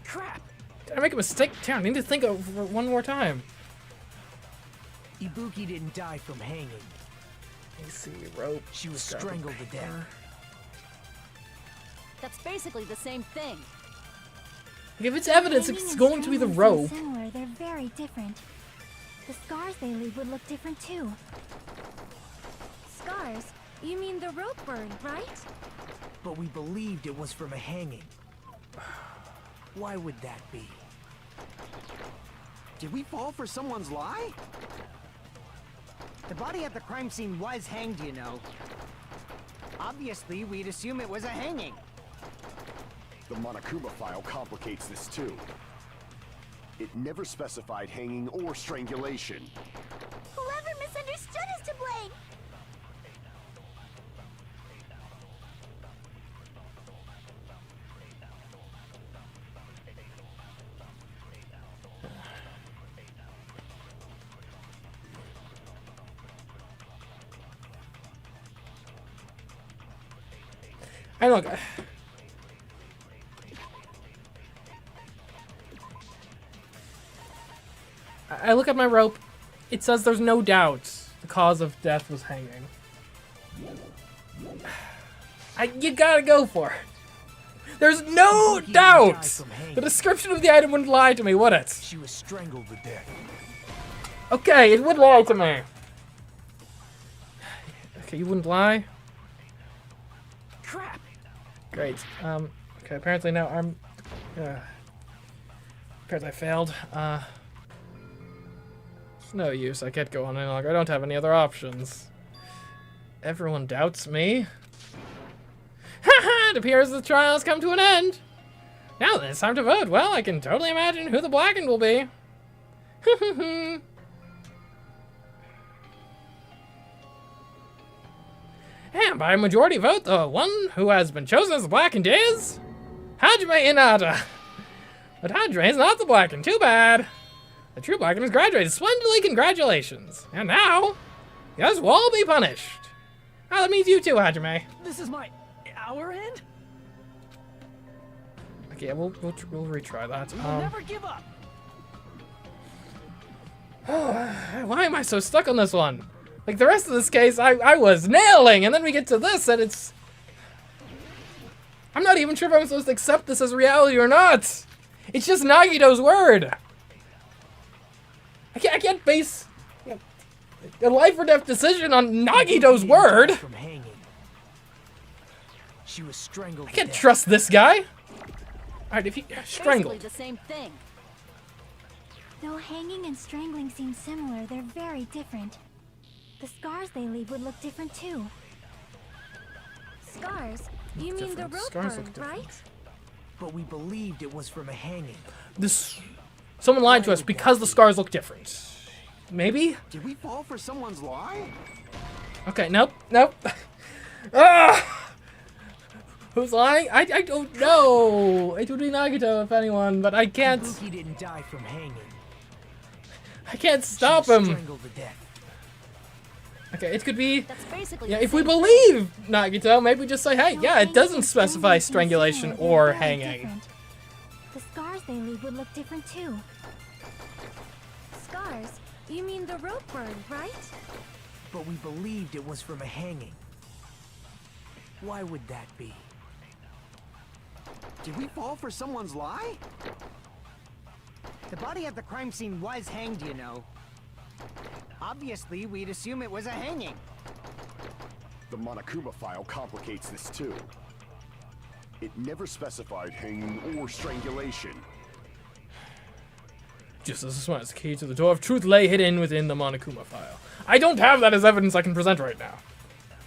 S8: Crap!
S5: Did I make a mistake? Damn, I need to think over one more time.
S8: Ibuki didn't die from hanging.
S5: Let me see, rope.
S8: She was
S5: scrap of
S8: strangled to
S5: paper.
S8: death.
S9: That's basically the same thing.
S5: Like, if it's evidence,
S7: Hanging
S5: it's
S7: and
S5: going to be the
S7: strangling
S5: rope.
S7: seem similar, they're very different. The scars they leave would look different too.
S2: Scars? You mean the rope burn, right?
S8: But we believed it was from a hanging. Why would that be?
S3: Did we fall for someone's lie?
S6: The body at the crime scene was hanged, you know. Obviously, we'd assume it was a hanging.
S4: The Monokuma file complicates this too. It never specified hanging or strangulation.
S7: Whoever misunderstood is to blame.
S5: I look. I look at my rope. It says there's no doubt the cause of death was hanging. You gotta go for it. There's no
S8: Ibuki
S5: doubt.
S8: died from hanging.
S5: The description of the item wouldn't lie to me, would it?
S8: She was strangled to death.
S5: Okay, it would lie to me. Okay, you wouldn't lie?
S8: Crap!
S5: Great. Okay, apparently now I'm... apparently I failed. It's no use, I can't go on any longer. I don't have any other options. Everyone doubts me. Haha, it appears the trial has come to an end. Now then, it's time to vote. Well, I can totally imagine who the blackened will be. And by a majority vote, the one who has been chosen as the blackened is... Hajime Inada. But Hajime is not the blackened. Too bad. The true blackened has graduated splendidly. Congratulations. And now, you guys will all be punished. Ah, that means you too, Hajime.
S1: This is our end?
S5: Okay, we'll retry that.
S1: We'll never give up.
S5: Why am I so stuck on this one? Like, the rest of this case, I was nailing, and then we get to this, and it's... I'm not even sure if I'm supposed to accept this as reality or not! It's just Nagito's word! I can't base a life or death decision on Nagito's word!
S8: From hanging. She was strangled
S5: I
S8: to
S5: can't
S8: death.
S5: trust this guy! Alright, if he... strangled.
S9: Basically the same thing.
S7: Though hanging and strangling seem similar, they're very different. The scars they leave would look different too.
S2: Scars? You mean the
S5: Different.
S2: rope
S5: Scars
S2: burn,
S5: look different.
S2: right?
S8: But we believed it was from a hanging.
S5: This... Someone lied to us because the scars look different. Maybe?
S3: Did we fall for someone's lie?
S5: Okay, nope. Ah! Who's lying? I don't know. It would be Nagito if anyone, but I can't.
S8: Ibuki didn't die from hanging.
S5: I can't stop
S8: She was
S5: him.
S8: strangled to death.
S5: Okay, it could be...
S9: That's basically
S5: Yeah,
S9: the
S5: if we
S9: same thing.
S5: believe Nagito, maybe just say, hey,
S7: No,
S5: yeah, it
S7: hanging
S5: doesn't
S7: and
S5: specify
S7: strangling seem
S5: strangulation
S7: similar,
S5: or
S7: they're very
S5: hanging.
S7: different. The scars they leave would look different too.
S2: Scars? You mean the rope burn, right?
S8: But we believed it was from a hanging. Why would that be?
S3: Did we fall for someone's lie?
S6: The body at the crime scene was hanged, you know. Obviously, we'd assume it was a hanging.
S4: The Monokuma file complicates this too. It never specified hanging or strangulation.
S5: Just as this one is the key to the door of truth lay hidden within the Monokuma file. I don't have that as evidence I can present right now.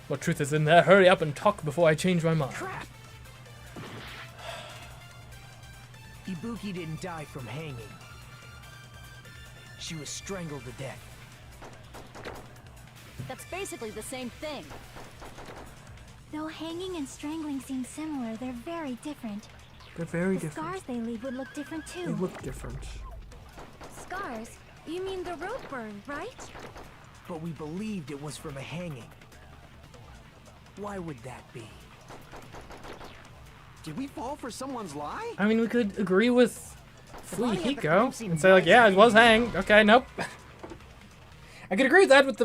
S5: What truth is in there? Hurry up and talk before I change my mind.
S8: Crap! Ibuki didn't die from hanging. She was strangled to death.
S9: That's basically the same thing.
S7: Though hanging and strangling seem similar, they're very different.
S5: They're very
S7: The
S5: different.
S7: scars they leave would look different
S5: They
S7: too.
S5: look different.
S2: Scars? You mean the rope burn, right?
S8: But we believed it was from a hanging. Why would that be?
S3: Did we fall for someone's lie?
S5: I mean, we could agree with
S6: body at the
S5: Hiko
S6: crime scene
S5: and say like,
S6: was
S5: yeah, it was
S6: hanged.
S5: hanged. Okay, nope. I could agree with that with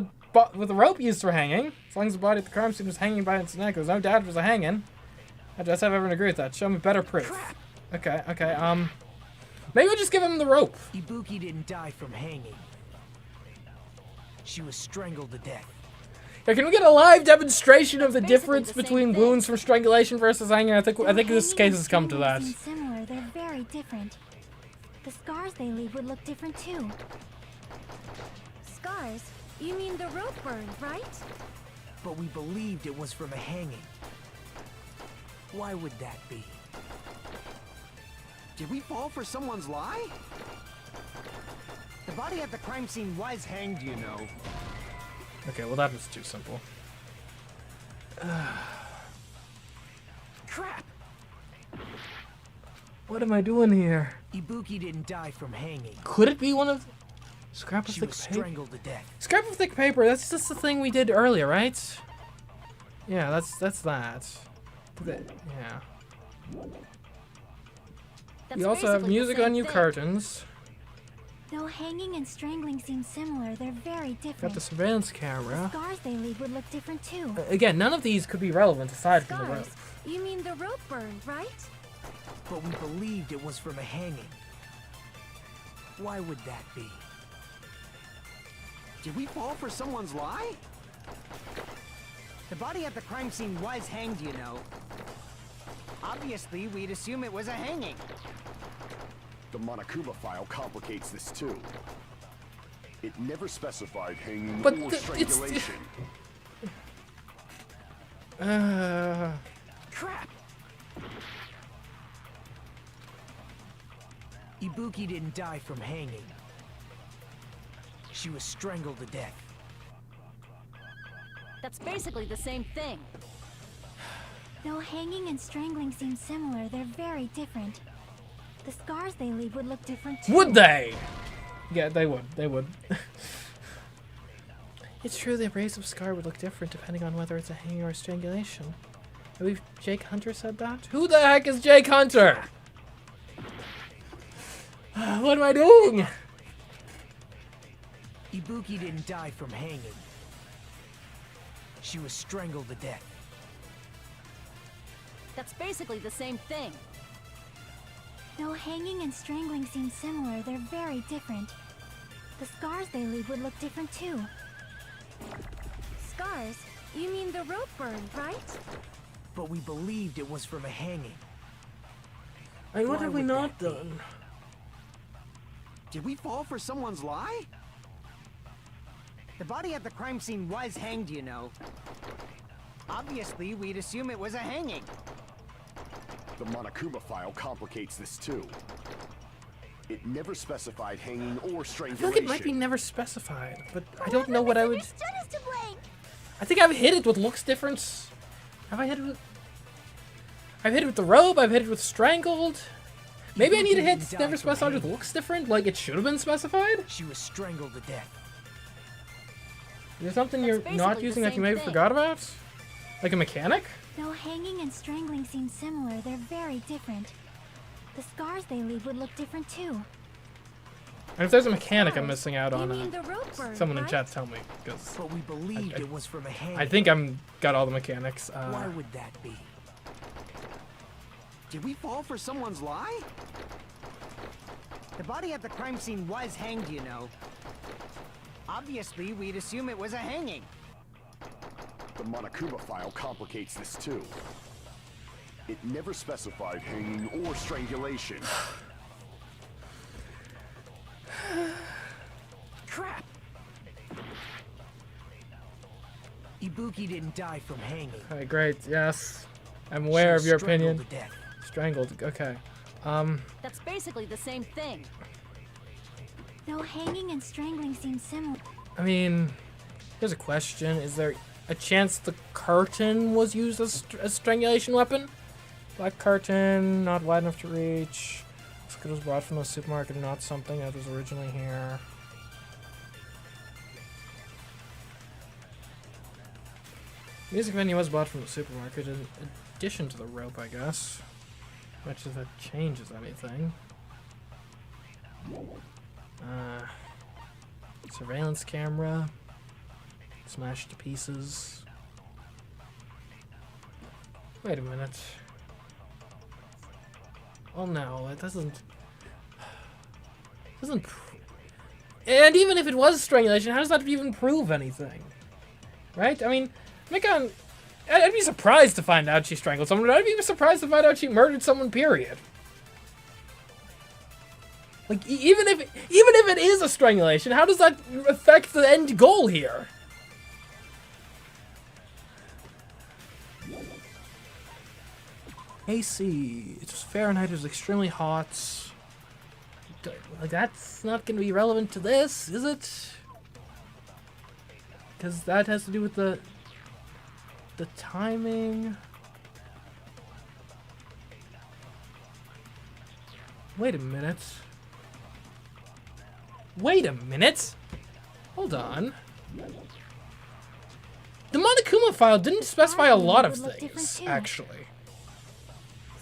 S5: the rope used for hanging. As long as the body at the crime scene was hanging by its neck, there's no doubt it was a hanging. I just have everyone agree with that. Show me better proof. Okay, maybe we'll just give him the rope.
S8: Ibuki didn't die from hanging. She was strangled to death.
S5: Yeah, can we get a live demonstration of the
S9: Basically
S5: difference
S9: the same
S5: between
S9: thing.
S5: wounds from strangulation versus hanging? I think
S7: Though
S5: this
S7: hanging
S5: case
S7: and
S5: has come to that.
S7: strangling seem similar, they're very different. The scars they leave would look different too.
S2: Scars? You mean the rope burn, right?
S8: But we believed it was from a hanging. Why would that be?
S3: Did we fall for someone's lie?
S6: The body at the crime scene was hanged, you know.
S5: Okay, well that was too simple.
S8: Crap!
S5: What am I doing here?
S8: Ibuki didn't die from hanging.
S5: Could it be one of scrap of
S8: She
S5: thick
S8: was
S5: paper?
S8: strangled to death.
S5: Scrap of thick paper. That's just the thing we did earlier, right? Yeah, that's that. Yeah.
S9: That's
S5: We also have
S9: basically the
S5: music
S9: same
S5: on you
S9: thing.
S5: curtains.
S7: Though hanging and strangling seem similar, they're very
S5: Got
S7: different.
S5: the surveillance
S7: The
S5: camera.
S7: scars they leave would look different too.
S5: Again, none of these could be relevant aside from the rope.
S2: Scars? You mean the rope burn, right?
S8: But we believed it was from a hanging. Why would that be?
S3: Did we fall for someone's lie?
S6: The body at the crime scene was hanged, you know. Obviously, we'd assume it was a hanging.
S4: The Monokuma file complicates this too. It never specified hanging
S5: But
S4: or
S5: it's-
S4: strangulation.
S8: Crap! Ibuki didn't die from hanging. She was strangled to death.
S9: That's basically the same thing.
S7: Though hanging and strangling seem similar, they're very different. The scars they leave would look different too.
S5: Would they? Yeah, they would. They would. It's true the abrasive scar would look different depending on whether it's a hanging or a strangulation. I believe Jake Hunter said that. Who the heck is Jake Hunter? What am I doing?
S8: Ibuki didn't die from hanging. She was strangled to death.
S9: That's basically the same thing.
S7: Though hanging and strangling seem similar, they're very different. The scars they leave would look different too.
S2: Scars? You mean the rope burn, right?
S8: But we believed it was from a hanging.
S5: And what
S8: Why
S5: have we
S8: would
S5: not
S8: that be?
S5: done?
S3: Did we fall for someone's lie?
S6: The body at the crime scene was hanged, you know. Obviously, we'd assume it was a hanging.
S4: The Monokuma file complicates this too. It never specified hanging or
S5: I
S4: strangulation.
S5: feel like it might be never specified, but I don't know what I would.
S7: Misunderstood us to blame.
S5: I think I've hit it with looks different. Have I hit it with? I've hit it with the rope. I've hit it with strangled. Maybe I need to hit
S8: Ibuki
S5: never
S8: died from
S5: specified with
S8: hanging.
S5: looks different, like it should have been specified.
S8: She was strangled to death.
S5: Is there something you're
S9: That's
S5: not
S9: basically
S5: using
S9: the
S5: that you
S9: same
S5: maybe
S9: thing.
S5: forgot about? Like a mechanic?
S7: Though hanging and strangling seem similar, they're very different. The scars they leave would look different too.
S5: And if there's a mechanic I'm
S2: Scars?
S5: missing out
S2: You
S5: on,
S2: mean the rope burn,
S5: someone in
S2: right?
S5: chat tell me, because
S8: But we believed
S5: I-
S8: it was from a hanging.
S5: I think I'm got all the mechanics.
S8: Why would that be?
S3: Did we fall for someone's lie?
S6: The body at the crime scene was hanged, you know. Obviously, we'd assume it was a hanging.
S4: The Monokuma file complicates this too. It never specified hanging or strangulation.
S8: Crap! Ibuki didn't die from hanging.
S5: Okay, great. Yes, I'm aware
S8: She
S5: of your
S8: was strangled
S5: opinion.
S8: to death.
S5: Strangled. Okay.
S9: That's basically the same thing.
S7: Though hanging and strangling seem similar.
S5: I mean, here's a question: is there a chance the curtain was used as a strangulation weapon? Black curtain, not wide enough to reach. It was brought from a supermarket, not something that was originally here. Music venue was bought from the supermarket in addition to the rope, I guess. Much as that changes anything. Surveillance camera. Smashed to pieces. Wait a minute. Oh no, it doesn't. And even if it was strangulation, how does that even prove anything? Right? I mean, Mikon, I'd be surprised to find out she strangled someone, but I'd be surprised to find out she murdered someone, period. Like, even if it is a strangulation, how does that affect the end goal here? AC. It's Fahrenheit is extremely hot. Like, that's not going to be relevant to this, is it? Because that has to do with the timing. Wait a minute. Wait a minute. Hold on. The Monokuma file didn't specify a lot of
S7: Would look different
S5: things,
S7: too.
S5: actually.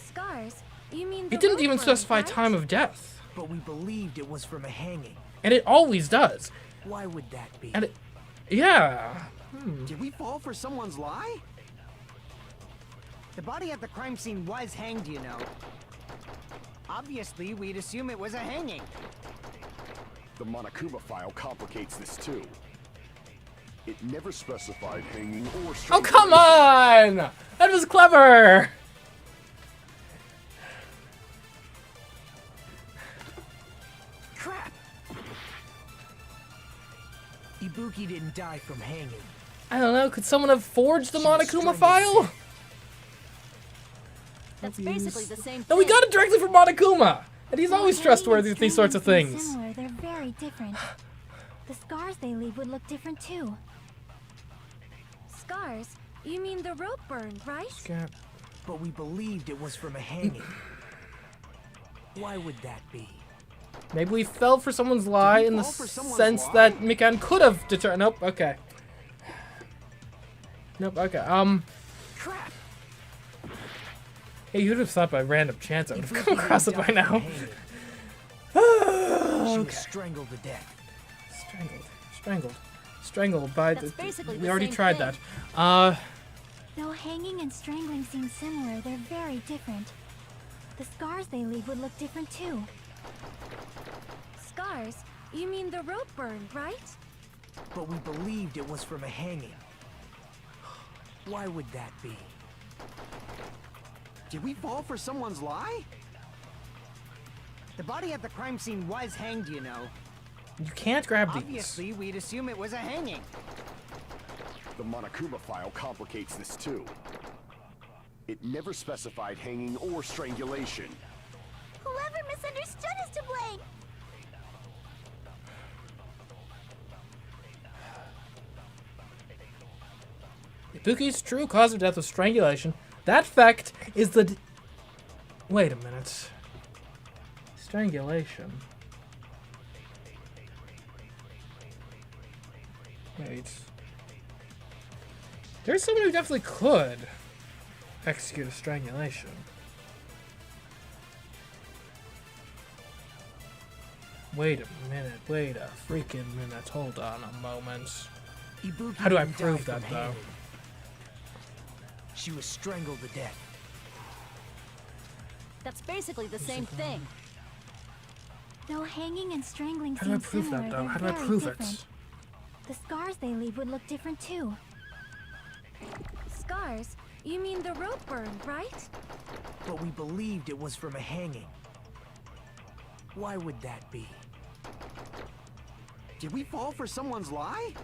S2: Scars? You mean the
S5: It didn't
S2: rope
S5: even
S2: burn,
S5: specify
S2: right?
S5: time of death.
S8: But we believed it was from a hanging.
S5: And it always does.
S8: Why would that be?
S5: And it, yeah.
S3: Did we fall for someone's lie?
S6: The body at the crime scene was hanged, you know. Obviously, we'd assume it was a hanging.
S4: The Monokuma file complicates this too. It never specified hanging or strangulation.
S5: Oh, come on! That was clever!
S8: Crap! Ibuki didn't die from hanging.
S5: I don't know, could someone have forged the
S8: She was
S5: Monokuma
S8: strangled
S5: file?
S8: to death.
S9: That's
S5: He's-
S9: basically the same thing.
S5: No, we got it directly from Monokuma! And he's
S7: Though
S5: always
S7: hanging
S5: trustworthy
S7: and
S5: with these sorts of
S7: strangling seem
S5: things.
S7: Similar, they're very different. The scars they leave would look different too.
S2: Scars? You mean the rope burn, right?
S5: Scat.
S8: But we believed it was from a hanging. Why would that be?
S5: Maybe we fell for someone's lie
S3: we
S5: in the
S3: fall for someone's
S5: sense
S3: lie?
S5: that Mikan could have determined. Nope, okay. Nope, okay.
S8: Crap!
S5: Hey, you'd have thought by random chance I would have
S8: Ibuki
S5: come across it
S8: didn't
S5: by
S8: die from
S5: now.
S8: hanging. She was
S5: Okay.
S8: strangled to death.
S5: Strangled by
S9: That's basically
S5: we
S9: the
S5: already
S9: same
S5: tried
S9: thing.
S5: that.
S7: Though hanging and strangling seem similar, they're very different. The scars they leave would look different too.
S2: Scars? You mean the rope burn, right?
S8: But we believed it was from a hanging. Why would that be?
S3: Did we fall for someone's lie?
S6: The body at the crime scene was hanged, you know.
S5: You can't grab these.
S6: Obviously, we'd assume it was a hanging.
S4: The Monokuma file complicates this too. It never specified hanging or strangulation.
S7: Whoever misunderstood is to blame.
S5: Ibuki's true cause of death was strangulation. That fact is the. Wait a minute. Strangulation. Wait. There's someone who definitely could execute a strangulation. Wait a minute, wait a freaking minute, hold on a moment.
S8: Ibuki
S5: How do I
S8: didn't
S5: prove
S8: die
S5: that,
S8: from
S5: though?
S8: hanging. She was strangled to death.
S9: That's basically the same thing.
S7: Though hanging and strangling
S5: How do I
S7: seem
S5: prove
S7: similar,
S5: that, though?
S7: they're
S5: How do I
S7: very
S5: prove
S7: different.
S5: it?
S7: The scars they leave would look different too.
S2: Scars? You mean the rope burn, right?
S8: But we believed it was from a hanging. Why would that be?
S3: Did we fall for someone's lie?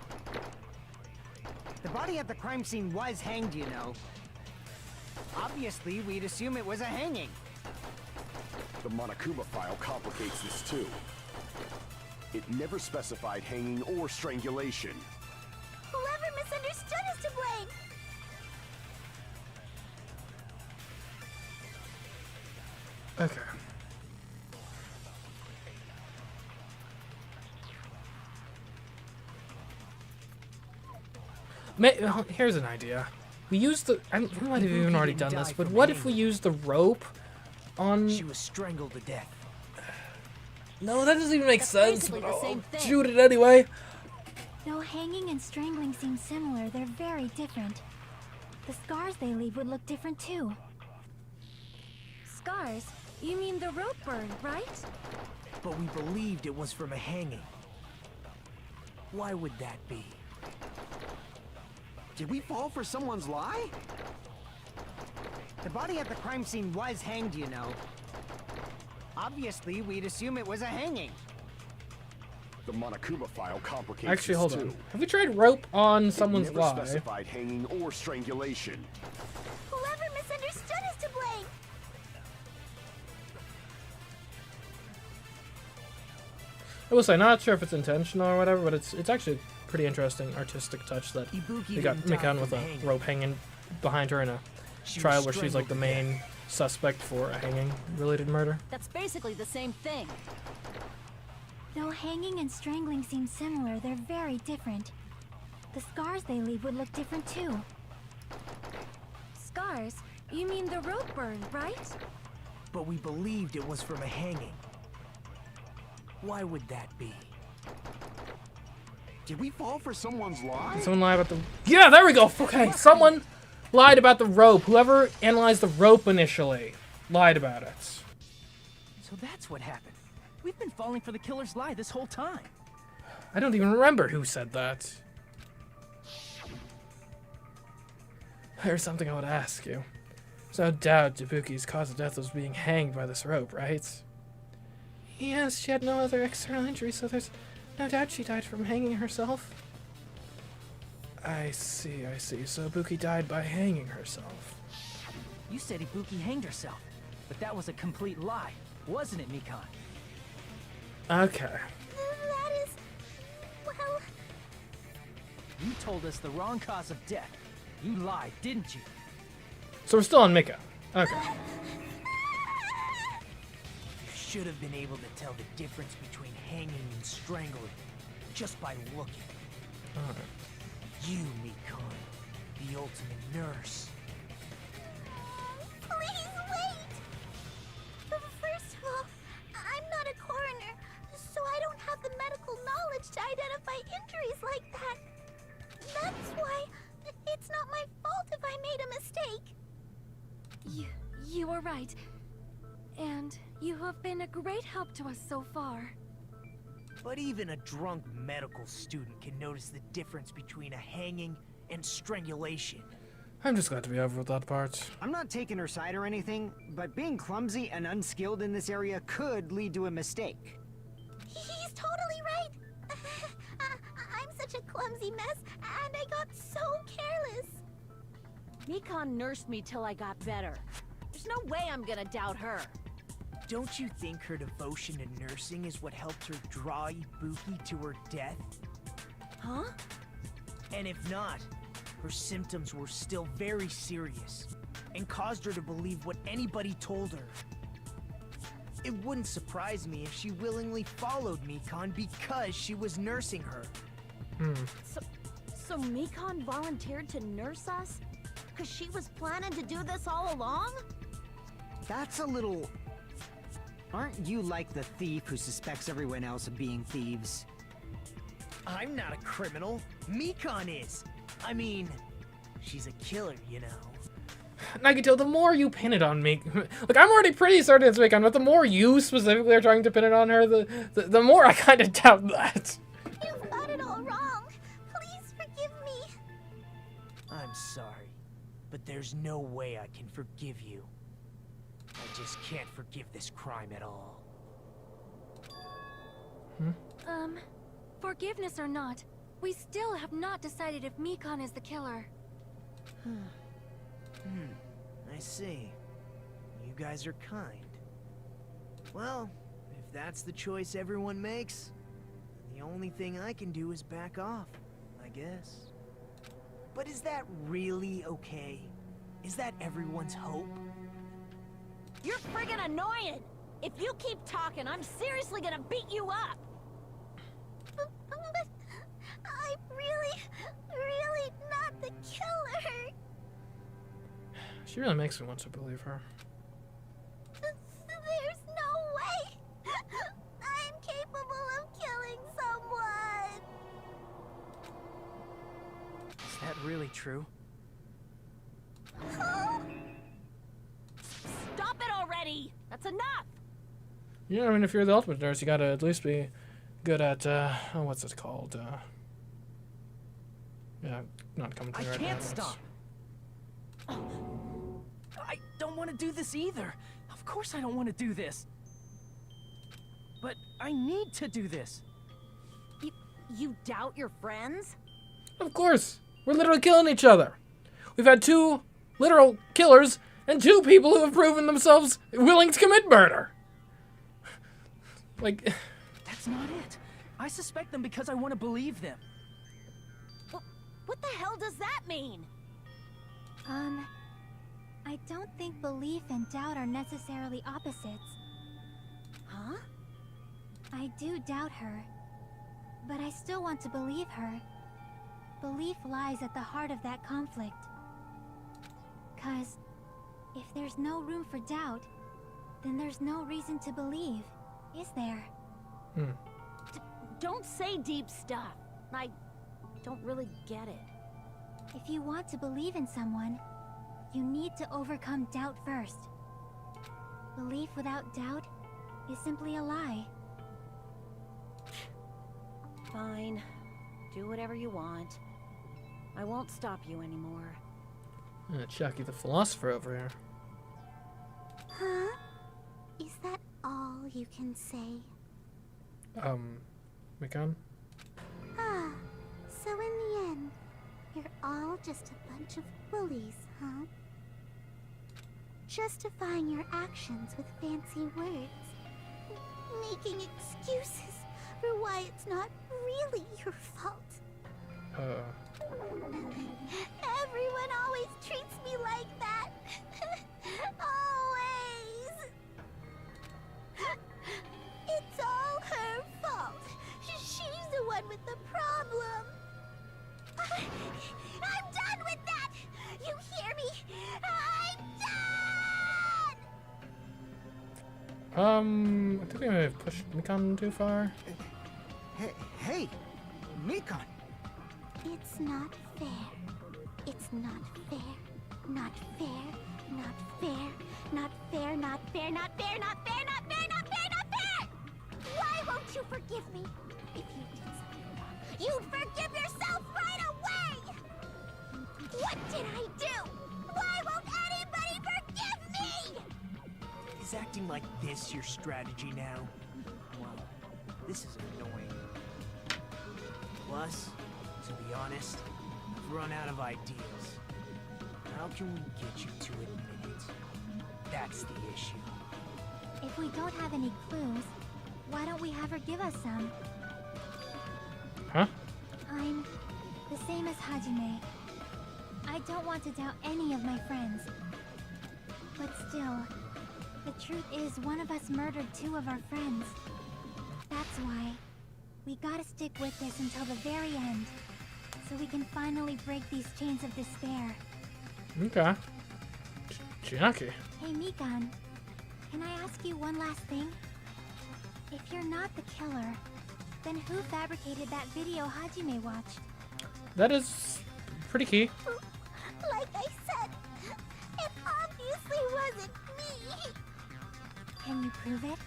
S6: The body at the crime scene was hanged, you know. Obviously, we'd assume it was a hanging.
S4: The Monokuma file complicates this too. It never specified hanging or strangulation.
S7: Whoever misunderstood is to blame!
S5: Okay. Here's an idea. We use the... we might have even already done this, but what if we use the rope on...
S8: She was strangled to death.
S5: No, that doesn't even make
S9: That's
S5: sense,
S9: basically
S5: but
S9: the
S5: I'll
S9: same thing.
S5: shoot it anyway.
S7: Though hanging and strangling seem similar, they're very different. The scars they leave would look different too.
S2: Scars? You mean the rope burn, right?
S8: But we believed it was from a hanging. Why would that be?
S3: Did we fall for someone's lie?
S6: The body at the crime scene was hanged, you know. Obviously, we'd assume it was a hanging.
S4: The Monokuma file complicates
S5: Actually,
S4: this
S5: hold
S4: too.
S5: on. Have we tried rope on someone's
S4: It never
S5: lie?
S4: specified hanging or strangulation.
S7: Whoever misunderstood is to blame!
S5: I will say, not sure if it's intentional or whatever, but it's actually a pretty interesting artistic touch that
S8: Ibuki
S5: they got
S8: didn't die
S5: Mikan with
S8: from
S5: a
S8: hanging.
S5: rope hanging behind her in a
S8: She was
S5: trial where she's like
S8: strangled
S5: the
S8: to
S5: main
S8: death.
S5: suspect for a hanging-related murder.
S9: That's basically the same thing.
S7: Though hanging and strangling seem similar, they're very different. The scars they leave would look different too.
S2: Scars? You mean the rope burn, right?
S8: But we believed it was from a hanging. Why would that be?
S3: Did we fall for someone's lie?
S5: Did someone lie about the... Yeah, there we go! Okay, someone lied about the rope. Whoever analyzed the rope initially lied about it.
S1: So that's what happened. We've been falling for the killer's lie this whole time.
S5: I don't even remember who said that. There's something I would ask you. There's no doubt Ibuki's cause of death was being hanged by this rope, right? Yes, she had no other external injury, so there's no doubt she died from hanging herself. I see, I see. So Ibuki died by hanging herself.
S1: You said Ibuki hanged herself, but that was a complete lie, wasn't it, Mikan?
S5: Okay.
S7: That is... well...
S1: You told us the wrong cause of death. You lied, didn't you?
S5: So we're still on Mika. Okay.
S8: You should have been able to tell the difference between hanging and strangling just by looking.
S5: Alright.
S8: You, Mikan, the ultimate nurse.
S7: Please wait! First of all, I'm not a coroner, so I don't have the medical knowledge to identify injuries like that. That's why it's not my fault if I made a mistake.
S2: You were right. And you have been a great help to us so far.
S8: But even a drunk medical student can notice the difference between a hanging and strangulation.
S5: I'm just glad to be over with that part.
S6: I'm not taking her side or anything, but being clumsy and unskilled in this area could lead to a mistake.
S7: He's totally right. I'm such a clumsy mess, and I got so careless.
S9: Mikan nursed me till I got better. There's no way I'm gonna doubt her.
S8: Don't you think her devotion to nursing is what helped her draw Ibuki to her death?
S9: Huh?
S8: And if not, her symptoms were still very serious and caused her to believe what anybody told her. It wouldn't surprise me if she willingly followed Mikan because she was nursing her.
S9: So Mikan volunteered to nurse us? Because she was planning to do this all along?
S6: That's a little... Aren't you like the thief who suspects everyone else of being thieves?
S8: I'm not a criminal. Mikan is. I mean, she's a killer, you know.
S5: Nagito, the more you pin it on me, look, I'm already pretty certain it's Mikan, but the more you specifically are trying to pin it on her, the more I kind of doubt that.
S7: You've got it all wrong. Please forgive me.
S8: I'm sorry, but there's no way I can forgive you. I just can't forgive this crime at all.
S2: Forgiveness or not, we still have not decided if Mikan is the killer.
S8: I see. You guys are kind. Well, if that's the choice everyone makes, the only thing I can do is back off, I guess. But is that really okay? Is that everyone's hope?
S9: You're friggin' annoying! If you keep talking, I'm seriously gonna beat you up!
S7: But I'm really not the killer.
S5: She really makes me want to believe her.
S7: There's no way. I'm capable of killing someone.
S1: Is that really true?
S9: Stop it already! That's enough!
S5: Yeah, I mean, if you're the ultimate nurse, you gotta at least be good at, oh, what's it called? Yeah, not coming to me
S1: I
S5: right now.
S1: can't stop. I don't want to do this either. Of course I don't want to do this. But I need to do this.
S9: You doubt your friends?
S5: Of course! We're literally killing each other. We've had 2 literal killers and 2 people who have proven themselves willing to commit murder. Like...
S1: That's not it. I suspect them because I want to believe them.
S9: What the hell does that mean?
S7: I don't think belief and doubt are necessarily opposites.
S9: Huh?
S7: I do doubt her, but I still want to believe her. Belief lies at the heart of that conflict. 'Cause if there's no room for doubt, then there's no reason to believe, is there?
S9: Don't say deep stuff. I don't really get it.
S7: If you want to believe in someone, you need to overcome doubt first. Belief without doubt is simply a lie.
S9: Fine. Do whatever you want. I won't stop you anymore.
S5: Chucky the philosopher over here.
S7: Huh? Is that all you can say?
S5: Mikan?
S7: Ah, so in the end, you're all just a bunch of bullies, huh? Justifying your actions with fancy words. Making excuses for why it's not really your fault. Everyone always treats me like that. Always. It's all her fault. She's the one with the problem. I'm done with that. You hear me? I'm done.
S5: I think we may have pushed Mikan too far.
S6: Hey, Mikan.
S7: It's not fair. It's not fair. Not fair. Not fair. Not fair. Not fair. Not fair. Not fair. Not fair. Not fair. Not fair. Why won't you forgive me? If you did something wrong, you'd forgive yourself right away. What did I do? Why won't anybody forgive me?
S8: Is acting like this your strategy now? Well, this is annoying. Plus, to be honest, I've run out of ideas. How can we get you to admit it? That's the issue.
S7: If we don't have any clues, why don't we have her give us some?
S5: Huh?
S7: I'm the same as Hajime. I don't want to doubt any of my friends. But still, the truth is one of us murdered 2 of our friends. That's why we gotta stick with this until the very end. so we can finally break these chains of despair.
S5: Okay. Chiaki.
S7: Hey, Mikan, can I ask you one last thing? If you're not the killer, then who fabricated that video Hajime watched?
S5: That is pretty key.
S7: Like I said, it obviously wasn't me. Can you prove it?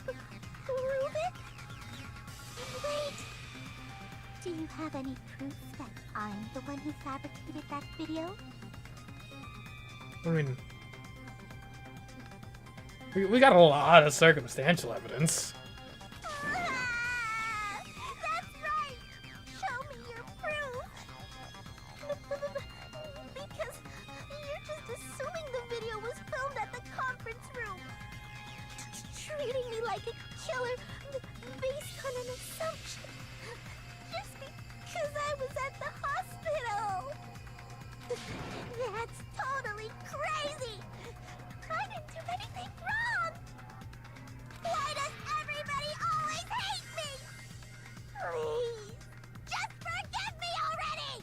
S7: Prove it? Wait! Do you have any proof that I'm the one who fabricated that video?
S5: I mean, we got a lot of circumstantial evidence.
S7: That's right! Show me your proof! Because you're just assuming the video was filmed at the conference room. Treating me like a killer based on an assumption. Just because I was at the hospital. That's totally crazy! I didn't do anything wrong! Why does everybody always hate me? Please, just forgive me already!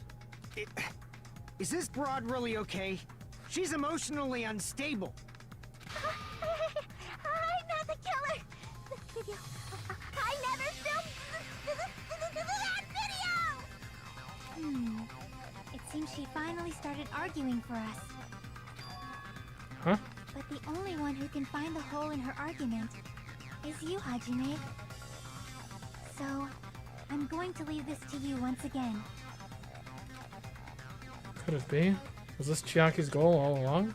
S6: Is this broad really okay? She's emotionally unstable.
S7: I'm not the killer! The video... I never filmed that video! It seems she finally started arguing for us.
S5: Huh?
S7: But the only one who can find the hole in her argument is you, Hajime. So, I'm going to leave this to you once again.
S5: Could it be? Was this Chiaki's goal all along?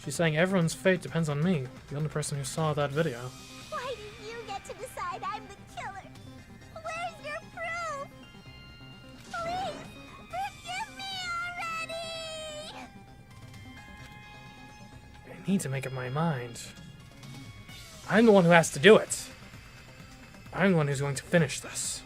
S5: She's saying everyone's fate depends on me, the only person who saw that video.
S7: Why do you get to decide I'm the killer? Where's your proof? Please, forgive me already!
S5: I need to make up my mind. I'm the one who has to do it. I'm the one who's going to finish this.